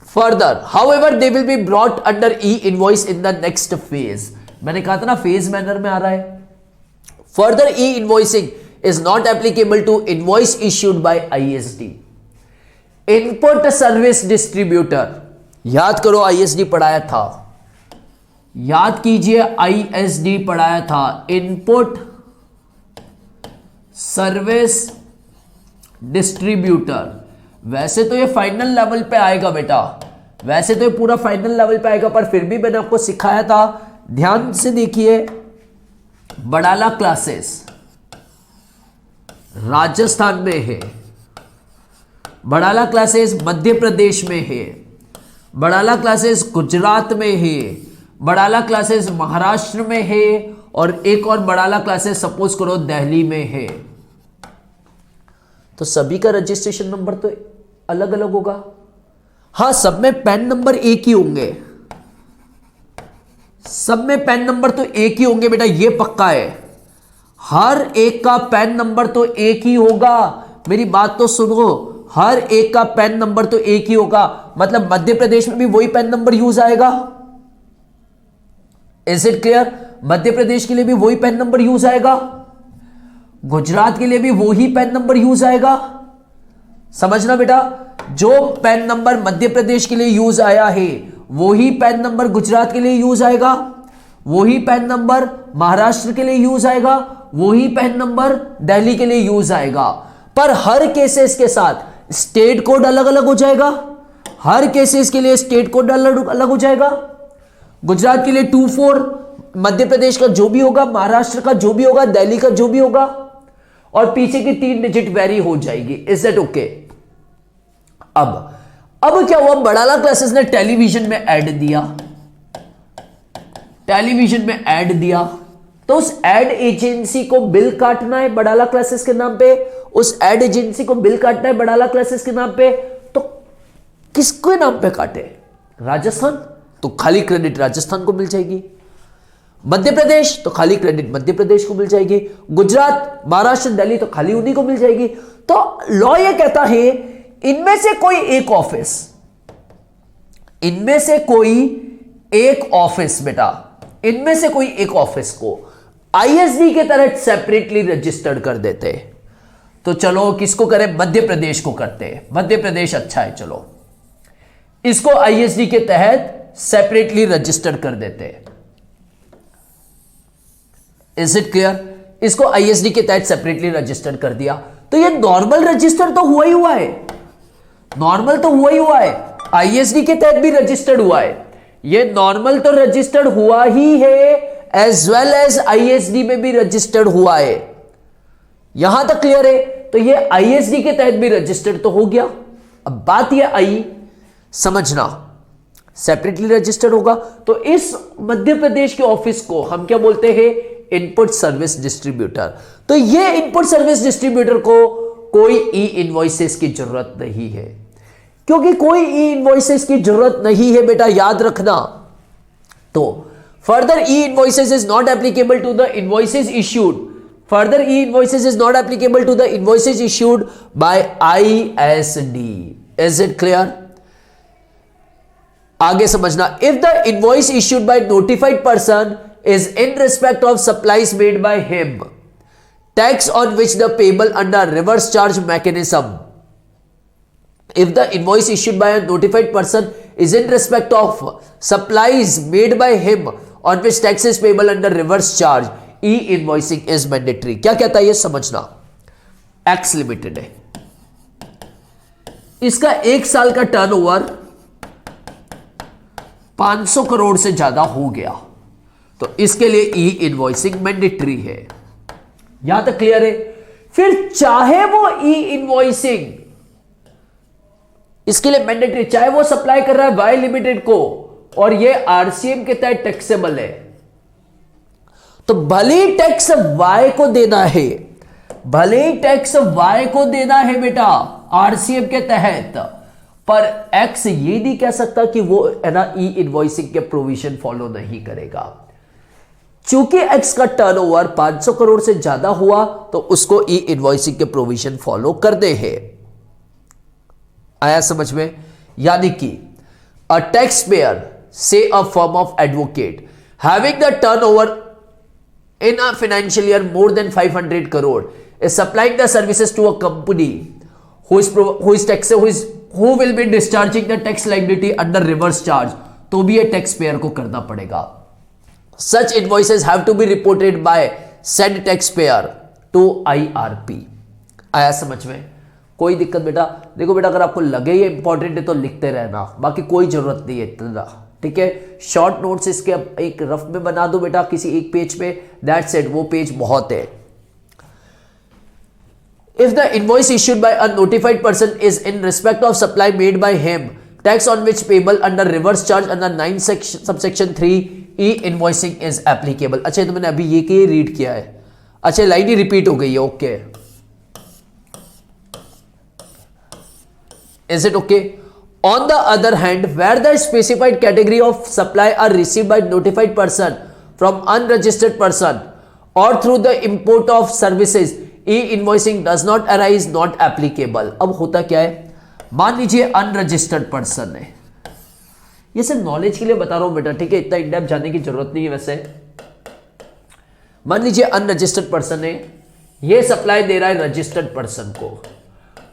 Further however they will be brought under e invoice in the next phase. मैंने कहा था ना फेज मैनर में आ रहा है। Further e-invoicing is not applicable to invoice issued by ISD, Input Service Distributor। याद करो ISD पढ़ाया था, याद कीजिए ISD पढ़ाया था, Input Service Distributor। वैसे तो ये फाइनल लेवल पे आएगा बेटा, वैसे तो ये पूरा फाइनल लेवल पे आएगा, पर फिर भी मैंने आपको सिखाया था, ध्यान से देखिए। बड़ाला क्लासेस राजस्थान में है, बड़ाला क्लासेस मध्य प्रदेश में है, बड़ाला क्लासेस गुजरात में है, बड़ाला क्लासेस महाराष्ट्र में है, और एक और बड़ाला क्लासेस सपोज करो दिल्ली में है। तो सभी का रजिस्ट्रेशन नंबर तो अलग अलग होगा। हाँ, सब में पैन नंबर एक ही होंगे, सब में पैन नंबर तो एक ही होंगे बेटा, ये पक्का है। हर एक का पैन नंबर तो एक ही होगा, मेरी बात तो सुनो, हर एक का पैन नंबर तो एक ही होगा। मतलब मध्य प्रदेश में भी वही पैन नंबर यूज आएगा। Is it clear? Madhya Pradesh के लिए भी वही पैन नंबर यूज आएगा, गुजरात के लिए भी वही पैन नंबर यूज आएगा। समझना बेटा, जो पैन नंबर मध्य प्रदेश के लिए यूज आया है वही पैन नंबर गुजरात के लिए यूज आएगा, वही पैन नंबर महाराष्ट्र के लिए यूज आएगा, वही पैन नंबर दिल्ली के लिए यूज आएगा। पर हर केसेस के साथ स्टेट कोड अलग अलग हो जाएगा, हर केसेस के लिए स्टेट कोड अलग अलग हो जाएगा। गुजरात के लिए 24, मध्य प्रदेश का जो भी होगा, महाराष्ट्र का जो भी होगा, दिल्ली का जो भी होगा, और पीछे की 3 डिजिट वेरी हो जाएगी। Is that okay? अब क्या हुआ, बड़ाला क्लासेस ने टेलीविजन में ऐड दिया, टेलीविजन में ऐड दिया, तो उस एड एजेंसी को बिल काटना है बड़ाला क्लासेस के नाम पे, उस एड एजेंसी को बिल काटना है बड़ाला क्लासेस के नाम पे। तो किसके नाम पे काटे? राजस्थान, तो खाली क्रेडिट राजस्थान को मिल जाएगी। मध्य प्रदेश, तो खाली क्रेडिट मध्य प्रदेश को मिल जाएगी। गुजरात, महाराष्ट्र, दिल्ली, तो खाली उन्हीं को मिल जाएगी। तो लॉ ये कहता है इनमें से कोई एक ऑफिस, इनमें से कोई एक ऑफिस बेटा, इनमें से कोई एक ऑफिस को आईएसडी के तहत सेपरेटली रजिस्टर्ड कर देते। तो चलो किसको करें? मध्य प्रदेश को करते हैं। मध्य प्रदेश अच्छा है, चलो इसको आईएसडी के तहत सेपरेटली रजिस्टर्ड कर देते हैं। Is it clear? इसको आईएसडी के तहत सेपरेटली रजिस्टर्ड कर दिया, तो ये नॉर्मल रजिस्टर तो हुआ ही हुआ है, नॉर्मल तो हुआ ही हुआ है, आईएसडी के तहत भी रजिस्टर्ड हुआ है। ये नॉर्मल तो रजिस्टर्ड हुआ ही है, एज वेल एज आईएसडी में भी रजिस्टर्ड हुआ है। यहां तक क्लियर है? तो ये आईएसडी के तहत भी रजिस्टर्ड तो हो गया। अब बात ये आई समझना, सेपरेटली रजिस्टर्ड होगा तो इस मध्य प्रदेश के ऑफिस को हम क्या बोलते हैं? Input service distributor. तो ये इनपुट सर्विस डिस्ट्रीब्यूटर को कोई ई इनवॉइसेस की जरूरत नहीं है, क्योंकि कोई ई इनवॉइसेस की जरूरत नहीं है बेटा, याद रखना। तो further e invoices is not applicable to the invoices issued, further e invoices is not applicable to the invoices issued by ISD. Is it clear? आगे समझना, if the invoice issued by notified person is in respect of supplies made by him, tax on which the payable under reverse charge mechanism. If the invoice issued by a notified person is in respect of supplies made by him on which tax is payable under reverse charge, e-invoicing is mandatory. क्या कहता है ये समझना। X limited है, इसका 1 साल का turnover 500 crore से ज्यादा हो गया, तो इसके लिए ई इनवॉइसिंग मैंडेटरी है। यहां तक क्लियर है? फिर चाहे वो ई इनवॉइसिंग इसके लिए मैंडेटरी, चाहे वो सप्लाई कर रहा है वाई लिमिटेड को और ये आरसीएम के तहत टैक्सेबल है, तो भले टैक्स वाई को देना है, भले टैक्स वाई को देना है बेटा आरसीएम के तहत, पर एक्स ये नहीं कह सकता कि वो है ना ई इनवॉइसिंग के प्रोविजन फॉलो नहीं करेगा। चूंकि एक्स का टर्नओवर 500 करोड़ से ज्यादा हुआ तो उसको ई इनवॉइसिंग के प्रोविजन फॉलो करने हैं। आया समझ में? यानी कि अ टैक्स पेयर से a firm of advocate having the turnover in a financial year more than 500 crore is supplying the services to a company who will be discharging the tax liability under reverse charge, तो भी ये tax payer को करना पड़ेगा। Such invoices have to be reported by said taxpayer to IRP। आया समझ में? कोई दिक्कत बेटा? देखो बेटा, अगर आपको लगे ये इंपॉर्टेंट है तो लिखते रहना, बाकी कोई जरूरत नहीं है इतना, ठीक है? शॉर्ट नोट्स इसके एक रफ में बना दो बेटा किसी एक पेज पे, दैट्स इट, वो पेज बहुत है। If the invoice issued by a notified person is in respect of supply made by him, tax on which payable under reverse charge under 9 subsection 3 e-invoicing is applicable। अच्छा, तो मैंने अभी ये के read किया है, अच्छा लाइन ही रिपीट हो गई है, okay. Is it okay? On the other hand, where the specified category of supply are received by notified person from unregistered person or through the import of services, e-invoicing does not arise, not applicable। अब होता क्या है, मान लीजिए unregistered person है, ये सिर्फ knowledge के लिए बता रहा हूं बेटा, ठीक है? इतना इन डेप्थ जाने की जरूरत नहीं है वैसे। मान लीजिए अनरजिस्टर्ड पर्सन है, ये सप्लाई दे रहा है रजिस्टर्ड पर्सन को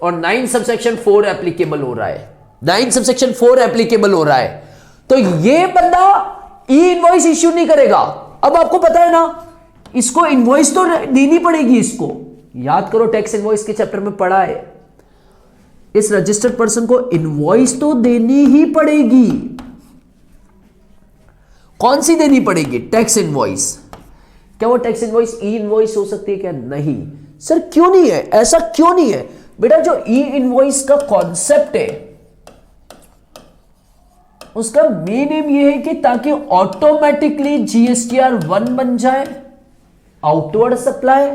और 9 सबसेक्शन 4 एप्लीकेबल हो रहा है, 9 सबसेक्शन 4 एप्लीकेबल हो रहा है, तो ये बंदा ई इनवॉइस इश्यू नहीं करेगा। अब आपको पता है ना, इसको इनवॉइस तो देनी पड़ेगी, इसको याद करो, टैक्स इनवॉइस के चैप्टर में पढ़ा है, इस रजिस्टर्ड पर्सन को इनवॉइस तो देनी ही पड़ेगी। कौन सी देनी पड़ेगी? Tax invoice. क्या वो टैक्स इनवॉइस ई इनवॉइस हो सकती है क्या? नहीं, सर क्यों नहीं है, ऐसा क्यों नहीं है? बेटा जो ई इनवॉइस का कॉन्सेप्ट है उसका मेन एम ये है कि ताकि ऑटोमेटिकली जीएसटीआर 1 बन जाए आउटवर्ड सप्लाई,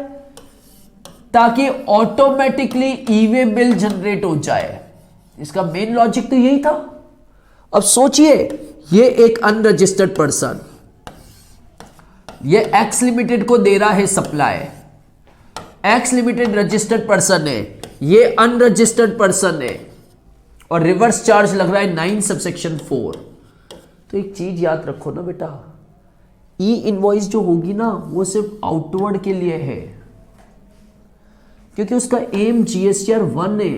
ताकि ऑटोमेटिकली ई वे बिल जनरेट हो जाए। इसका मेन लॉजिक तो यही था। अब सोचिए, ये एक अनरजिस्टर्ड पर्सन ये एक्स लिमिटेड को दे रहा है supply, x limited registered person है, ये अनरजिस्टर्ड पर्सन है, और रिवर्स चार्ज लग रहा है 9 सबसेक्शन 4। तो एक चीज याद रखो ना बेटा, ई इनवॉइस जो होगी ना वो सिर्फ आउटवर्ड के लिए है, क्योंकि उसका एम जीएसटीआर 1 है।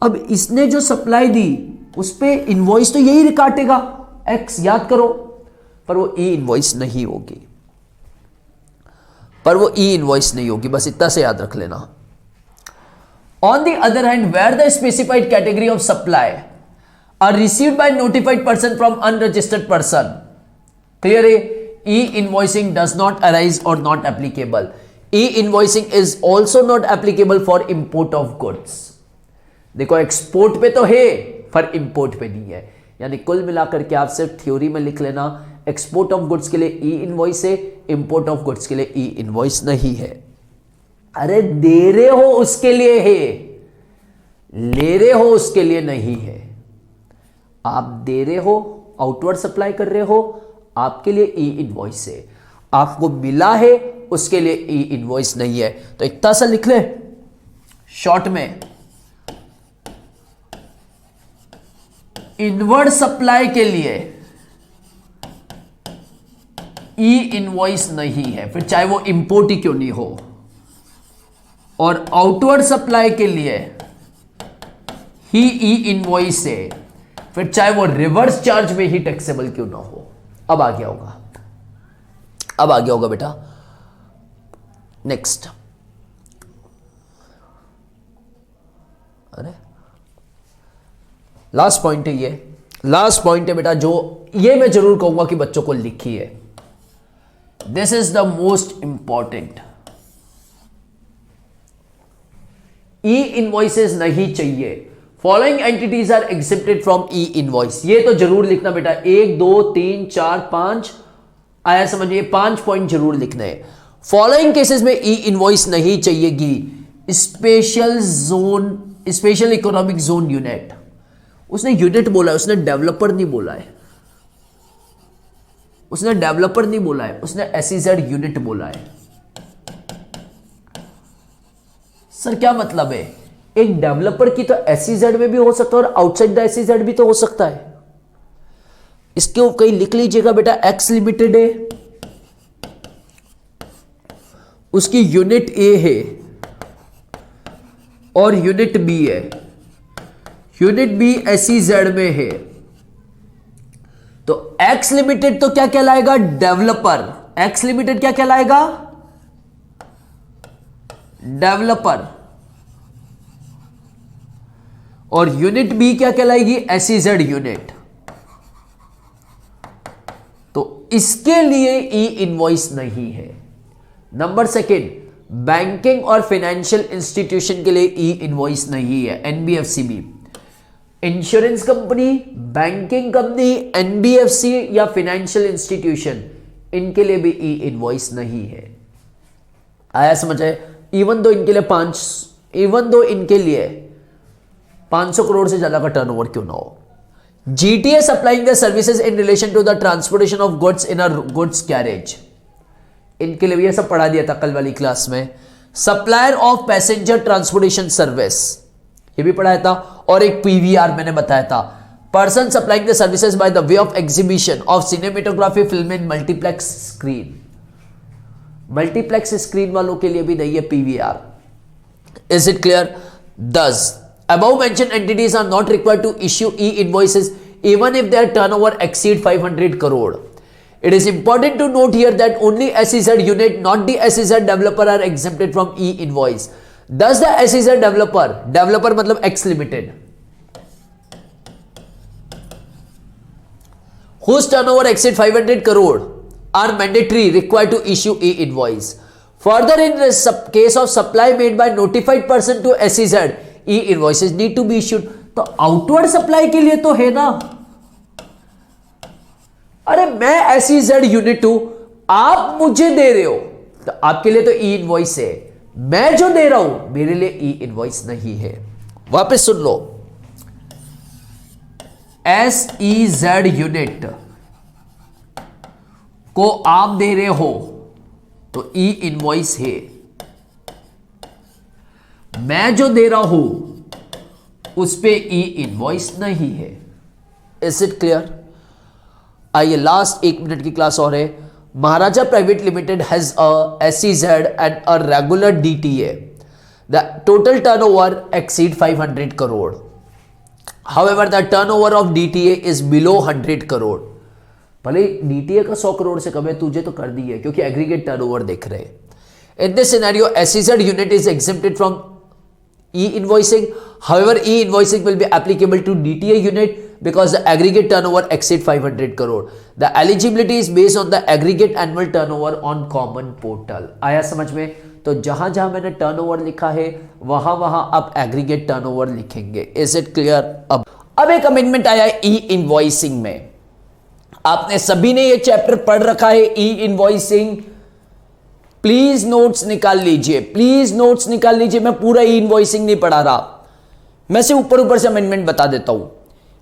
अब इसने जो सप्लाई दी उस पे इनवॉइस तो यही काटेगा एक्स, याद करो, पर वो ई इनवॉइस नहीं होगी, पर वो ई इनवॉइस नहीं होगी, बस इतना से याद रख लेना। On the other hand, where the specified category of supply are received by notified person from unregistered person, clearly e-invoicing does not arise or not applicable. E-invoicing is also not applicable for import of goods. देखो export पे तो है पर import पे नहीं है, यानी कुल मिलाकर के आप सिर्फ थ्योरी में लिख लेना, एक्सपोर्ट ऑफ गुड्स के लिए ई इनवॉइस है, इंपोर्ट ऑफ गुड्स के लिए ई इनवॉइस नहीं है। अरे दे रहे हो उसके लिए है, ले रहे हो उसके लिए नहीं है। आप दे रहे हो, आउटवर्ड सप्लाई कर रहे हो, आपके लिए ई इनवॉइस है, आपको मिला है उसके लिए ई इनवॉइस नहीं है। तो इतना सा लिख ले शॉर्ट में, इनवर्ड सप्लाई के लिए ई इनवॉइस नहीं है, फिर चाहे वो इंपोर्ट ही क्यों नहीं हो, और आउटवर्ड सप्लाई के लिए ही ई इनवॉइस है, फिर चाहे वो रिवर्स चार्ज में ही टैक्सेबल क्यों ना हो। अब आ गया होगा, अब आ गया होगा बेटा। नेक्स्ट, अरे लास्ट पॉइंट है ये, लास्ट पॉइंट है बेटा, जो ये मैं जरूर कहूंगा कि बच्चों को लिखिए, this is the most important. E invoices नहीं चाहिए, following entities are excepted from e invoice. ये तो जरूर लिखना बेटा, 1 2 3 4 5 आया समझिए, 5 पॉइंट जरूर लिखना है। फॉलोइंग केसेस में ई इनवॉइस नहीं चाहिएगी, special zone, special economic zone unit, उसने यूनिट बोला है, उसने डेवलपर नहीं बोला है, उसने डेवलपर नहीं बोला है, उसने एसईजेड यूनिट बोला है। सर क्या मतलब है? एक डेवलपर की तो एसईजेड में भी हो सकता है और आउटसाइड द एसईजेड भी तो हो सकता है। इसके कहीं लिख लीजिएगा बेटा, एक्स लिमिटेड है, उसकी यूनिट ए है और यूनिट बी है, यूनिट बी एसईजेड में है, तो एक्स लिमिटेड तो क्या कहलाएगा? डेवलपर। एक्स लिमिटेड क्या कहलाएगा? डेवलपर। और यूनिट बी क्या कहलाएगी? SEZ unit. तो इसके लिए ई इनवॉइस नहीं है। नंबर सेकेंड, बैंकिंग और फाइनेंशियल इंस्टीट्यूशन के लिए ई इनवॉइस नहीं है, एनबीएफसी भी। Insurance company, banking company, NBFC या फाइनेंशियल इंस्टीट्यूशन, इनके लिए भी ई इनवॉइस नहीं है। आया समझ है? इवन दो इनके लिए 500 करोड़ से ज्यादा का टर्नओवर क्यों ना हो। GTA supplying the services in relation to the transportation of goods in a goods carriage, इनके लिए भी ये सब पढ़ा दिया था कल वाली क्लास में। Supplier of passenger transportation service, ये भी पढ़ाया था। और एक पीवीआर मैंने बताया था, person supplying the services by the way of exhibition of cinematography film in multiplex screen. Multiplex screen वालों के लिए भी नहीं है PVR. Is it clear? Thus, above mentioned entities are not required to issue e-invoices even if their turnover exceed 500 crore. It is important to note here that only SEZ unit, not the SEZ developer, are exempted from e-invoice. Thus, the SEZ developer मतलब X Limited, whose turnover exceed 500 crore are mandatory required to issue e-invoice. Further in case of supply made by notified person to SEZ, e invoices need to be issued. तो outward supply के लिए तो है ना, अरे मैं SEZ unit हूं, आप मुझे दे रहे हो तो आपके लिए तो ई इनवॉइस है, मैं जो दे रहा हूं मेरे लिए ई इनवॉइस नहीं है। वापस सुन लो, एसईजेड यूनिट को आप दे रहे हो तो ई इनवॉइस है, मैं जो दे रहा हूं उस पे ई इनवॉइस नहीं है। Is it clear? आइए लास्ट 1 मिनट की क्लास और है। Maharaja private limited has a SEZ and a regular DTA, the total turnover exceed 500 crore, however the turnover of DTA is below 100 crore. भले डीटीए का 100 करोड़ से कम है, तुझे तो कर दी है क्योंकि एग्रीगेट टर्नओवर देख रहे हैं। In this scenario SEZ unit is exempted from e-invoicing. However, e-invoicing will be applicable to DTA unit because the aggregate turnover exceed 500 crore. The eligibility is based on the aggregate annual turnover on common portal. आया समझ में? तो जहां जहां मैंने turnover लिखा है वहां वहां आप एग्रीगेट टर्नओवर लिखेंगे। Is it clear? अब एक अमेंडमेंट आया है ई इनवॉइसिंग में। आपने सभी ने ये चैप्टर पढ़ रखा है ई इनवॉइसिंग। प्लीज नोट्स निकाल लीजिए, प्लीज नोट्स निकाल लीजिए। मैं पूरा ई इनवॉइसिंग नहीं पढ़ा रहा, मैं से ऊपर ऊपर से अमेंडमेंट बता देता हूं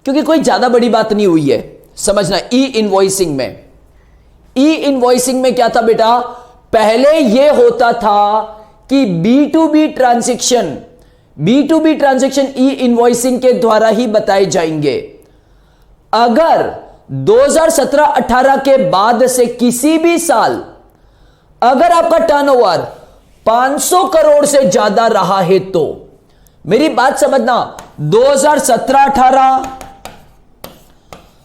क्योंकि कोई ज्यादा बड़ी बात नहीं हुई है। समझना, ई इनवॉइसिंग में क्या था बेटा, पहले यह होता था कि B2B ट्रांजैक्शन ई इनवॉइसिंग के द्वारा ही बताए जाएंगे। अगर 2017-18 के बाद से किसी भी साल अगर आपका टर्नओवर 500 करोड़ से ज्यादा रहा है तो, मेरी बात समझना, 2017-18,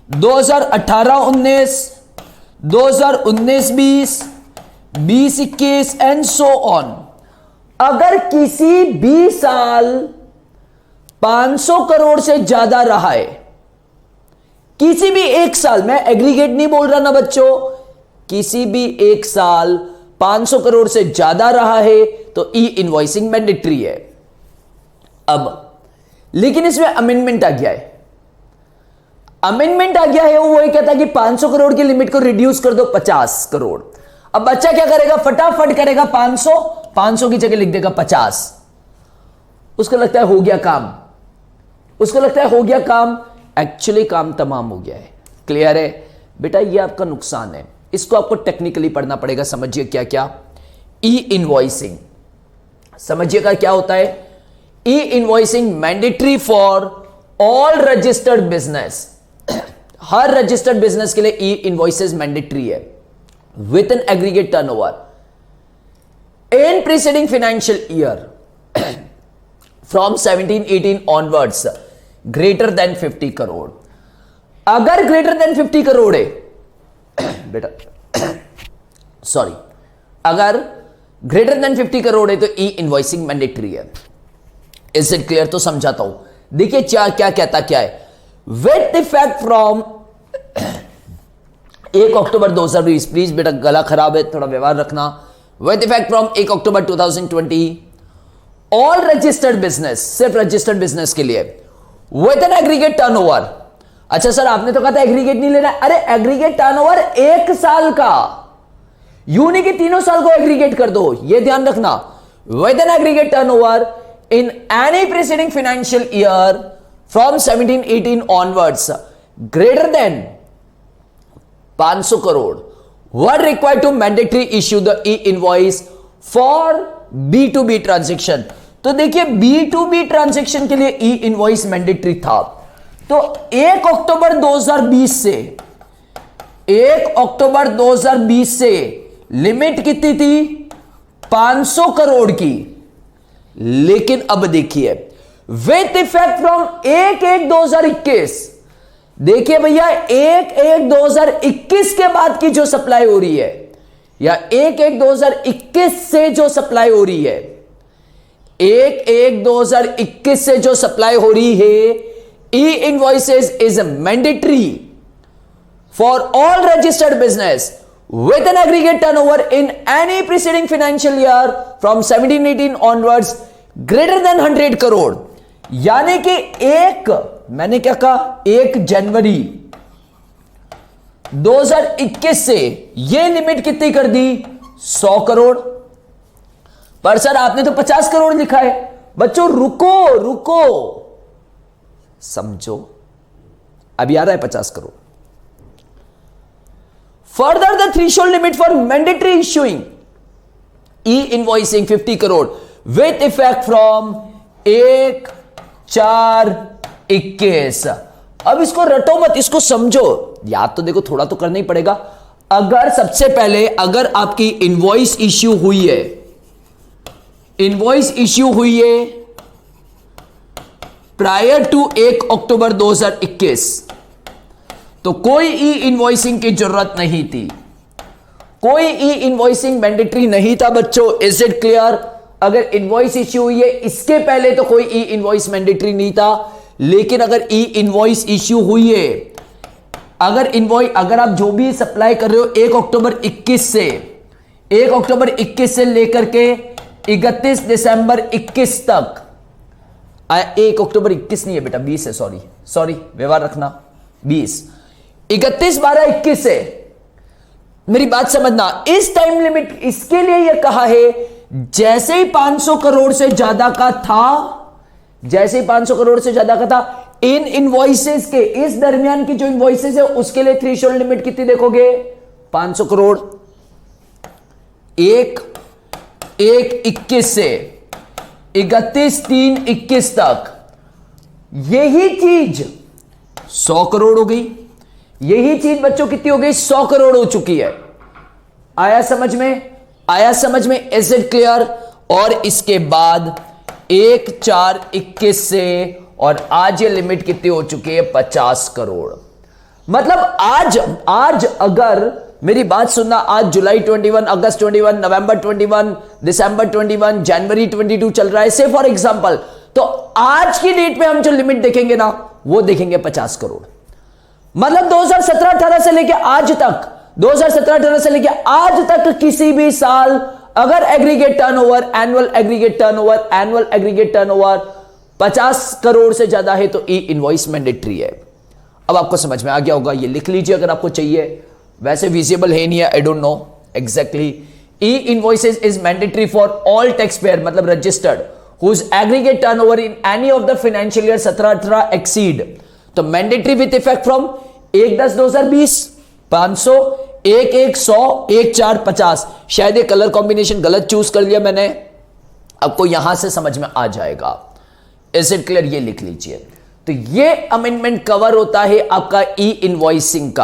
2018-19, 2019-20, 20-21 एंड सो ऑन, अगर किसी भी साल 500 करोड़ से ज्यादा रहा है, किसी भी एक साल, मैं एग्रीगेट नहीं बोल रहा ना बच्चों, किसी भी एक साल 500 करोड़ से ज्यादा रहा है तो ई इनवॉइसिंग मैंडेटरी है। अब लेकिन इसमें अमेंडमेंट आ गया है, वो ये कहता है कि 500 करोड़ की लिमिट को रिड्यूस कर दो 50 करोड़। अब बच्चा क्या करेगा, फटाफट करेगा 500 की जगह लिख देगा 50। उसको लगता है हो गया काम, एक्चुअली काम तमाम हो गया है। क्लियर है बेटा? ये आपका नुकसान है, इसको आपको टेक्निकली पढ़ना पड़ेगा। समझिए क्या क्या ई इनवॉइसिंग, समझिएगा क्या होता है। ई invoicing mandatory for all registered business, her registered business के लिए ई इनवॉइसेस मैंडेटरी है with an aggregate turnover in preceding financial year from 17-18 onwards greater then 50 crore. अगर ग्रेटर देन 50 करोड़ है बेटा, सॉरी, अगर ग्रेटर देन 50 करोड़ है तो ई इनवॉइसिंग मैंडेटरी है। Is it clear? तो समझाता हूं, देखिए क्या कहता है। With effect from 1 October 2020, please बेटा गला खराब है, थोड़ा व्यवहार रखना। With effect from 1 October 2020 all registered business, सिर्फ रजिस्टर्ड बिजनेस के लिए, विथ एन एग्रीगेट टर्नओवर। अच्छा सर आपने तो कहा था एग्रीगेट नहीं लेना, अरे एग्रीगेट टर्नओवर 1 साल का, यूं नहीं कि तीनों साल को एग्रीगेट कर दो, ये ध्यान रखना। With an aggregate turnover in any preceding financial year from 17-18 onwards greater than 500 crore were required to mandatory issue the e invoice for B2B transaction. तो देखिए B2B ट्रांजेक्शन के लिए ई इनवॉइस मैंडेटरी था। तो 1 अक्टूबर 2020 से लिमिट कितनी थी? 500 करोड़ की। लेकिन अब देखिए विथ इफेक्ट फ्रॉम 1/1/2021, देखिए भैया 1/1/2021 के बाद की जो सप्लाई हो रही है या 1/1/2021 से जो सप्लाई हो रही है, 1/1/2021 से जो सप्लाई हो रही है, e invoices is mandatory for all registered business with an aggregate turnover in any preceding financial year from 17-18 onwards greater than 100 crore, यानी कि मैंने क्या कहा, 1 जनवरी 2021 से ये लिमिट कितनी कर दी, 100 करोड़। पर सर आपने तो 50 करोड़ लिखा है। बच्चों रुको समझो, अभी आ रहा है 50 crore. Further the threshold limit for mandatory issuing e invoicing 50 crore with effect from 1/4/21। अब इसको रटो मत, इसको समझो, याद तो देखो थोड़ा तो करना ही पड़ेगा। अगर सबसे पहले अगर आपकी इनवॉइस इश्यू हुई है, इनवॉइस इश्यू हुई है प्रायर टू 1 अक्टूबर 2021, तो कोई ई इनवॉइसिंग की जरूरत नहीं थी, कोई ई इनवॉइसिंग मैंडेटरी नहीं था बच्चों। Is it clear? अगर इनवॉइस इश्यू हुई है इसके पहले तो कोई ई इनवॉइस मैंडेटरी नहीं था, लेकिन अगर ई इनवॉइस इश्यू हुई है, अगर आप जो भी सप्लाई कर रहे हो 1 अक्टूबर 21 से लेकर के 31 दिसंबर 21 तक, 1 अक्टूबर 21 नहीं है बेटा, 20 है, सॉरी व्यवहार रखना, 20 31/12/21 से, मेरी बात समझना, इस टाइम लिमिट इसके लिए यह कहा है जैसे ही 500 करोड़ से ज्यादा का था, जैसे ही 500 करोड़ से ज्यादा का था, इन इनवॉइसेस के इस दरमियान की जो इनवॉइसेस है उसके लिए थ्रेशोल्ड लिमिट कितनी देखोगे, 500 करोड़। 1/1/21 से 31/3/21 तक यही चीज 100 करोड़ हो गई। यही चीज बच्चों कितनी हो गई, 100 करोड़ हो चुकी है। आया समझ में? Is it clear? और इसके बाद 1/4/21 से और आज ये लिमिट कितनी हो चुकी है, 50 करोड़। मतलब आज अगर मेरी बात सुनना, आज जुलाई 21, अगस्त 21, नवंबर 21, दिसंबर 21, जनवरी 22 चल रहा है से फॉर एग्जांपल, तो आज की डेट में हम जो लिमिट देखेंगे ना वो देखेंगे 50 करोड़। मतलब 2017-18 से लेके आज तक, 2017-18 से लेके आज तक किसी भी साल अगर aggregate turnover, annual aggregate turnover 50 crore से ज्यादा है तो ई इनवॉइस मैंडेटरी है। अब आपको समझ में आ गया होगा, ये लिख लीजिए अगर आपको चाहिए, वैसे विजिबल है नहीं है, I don't know exactly. E invoices is mandatory for all tax payer, मतलब registered whose aggregate turnover in any of the financial year 17-18 exceed, तो मैंडेटरी विथ इफेक्ट फ्रॉम 1/10/2020, 500, 1/1/100, 1/4/50। शायद ये कलर कॉम्बिनेशन गलत चूज कर लिया मैंने, आपको यहां से समझ में आ जाएगा। Is it clear? ये लिख लीजिए। तो ये अमेंडमेंट कवर होता है आपका ई इनवॉइसिंग का।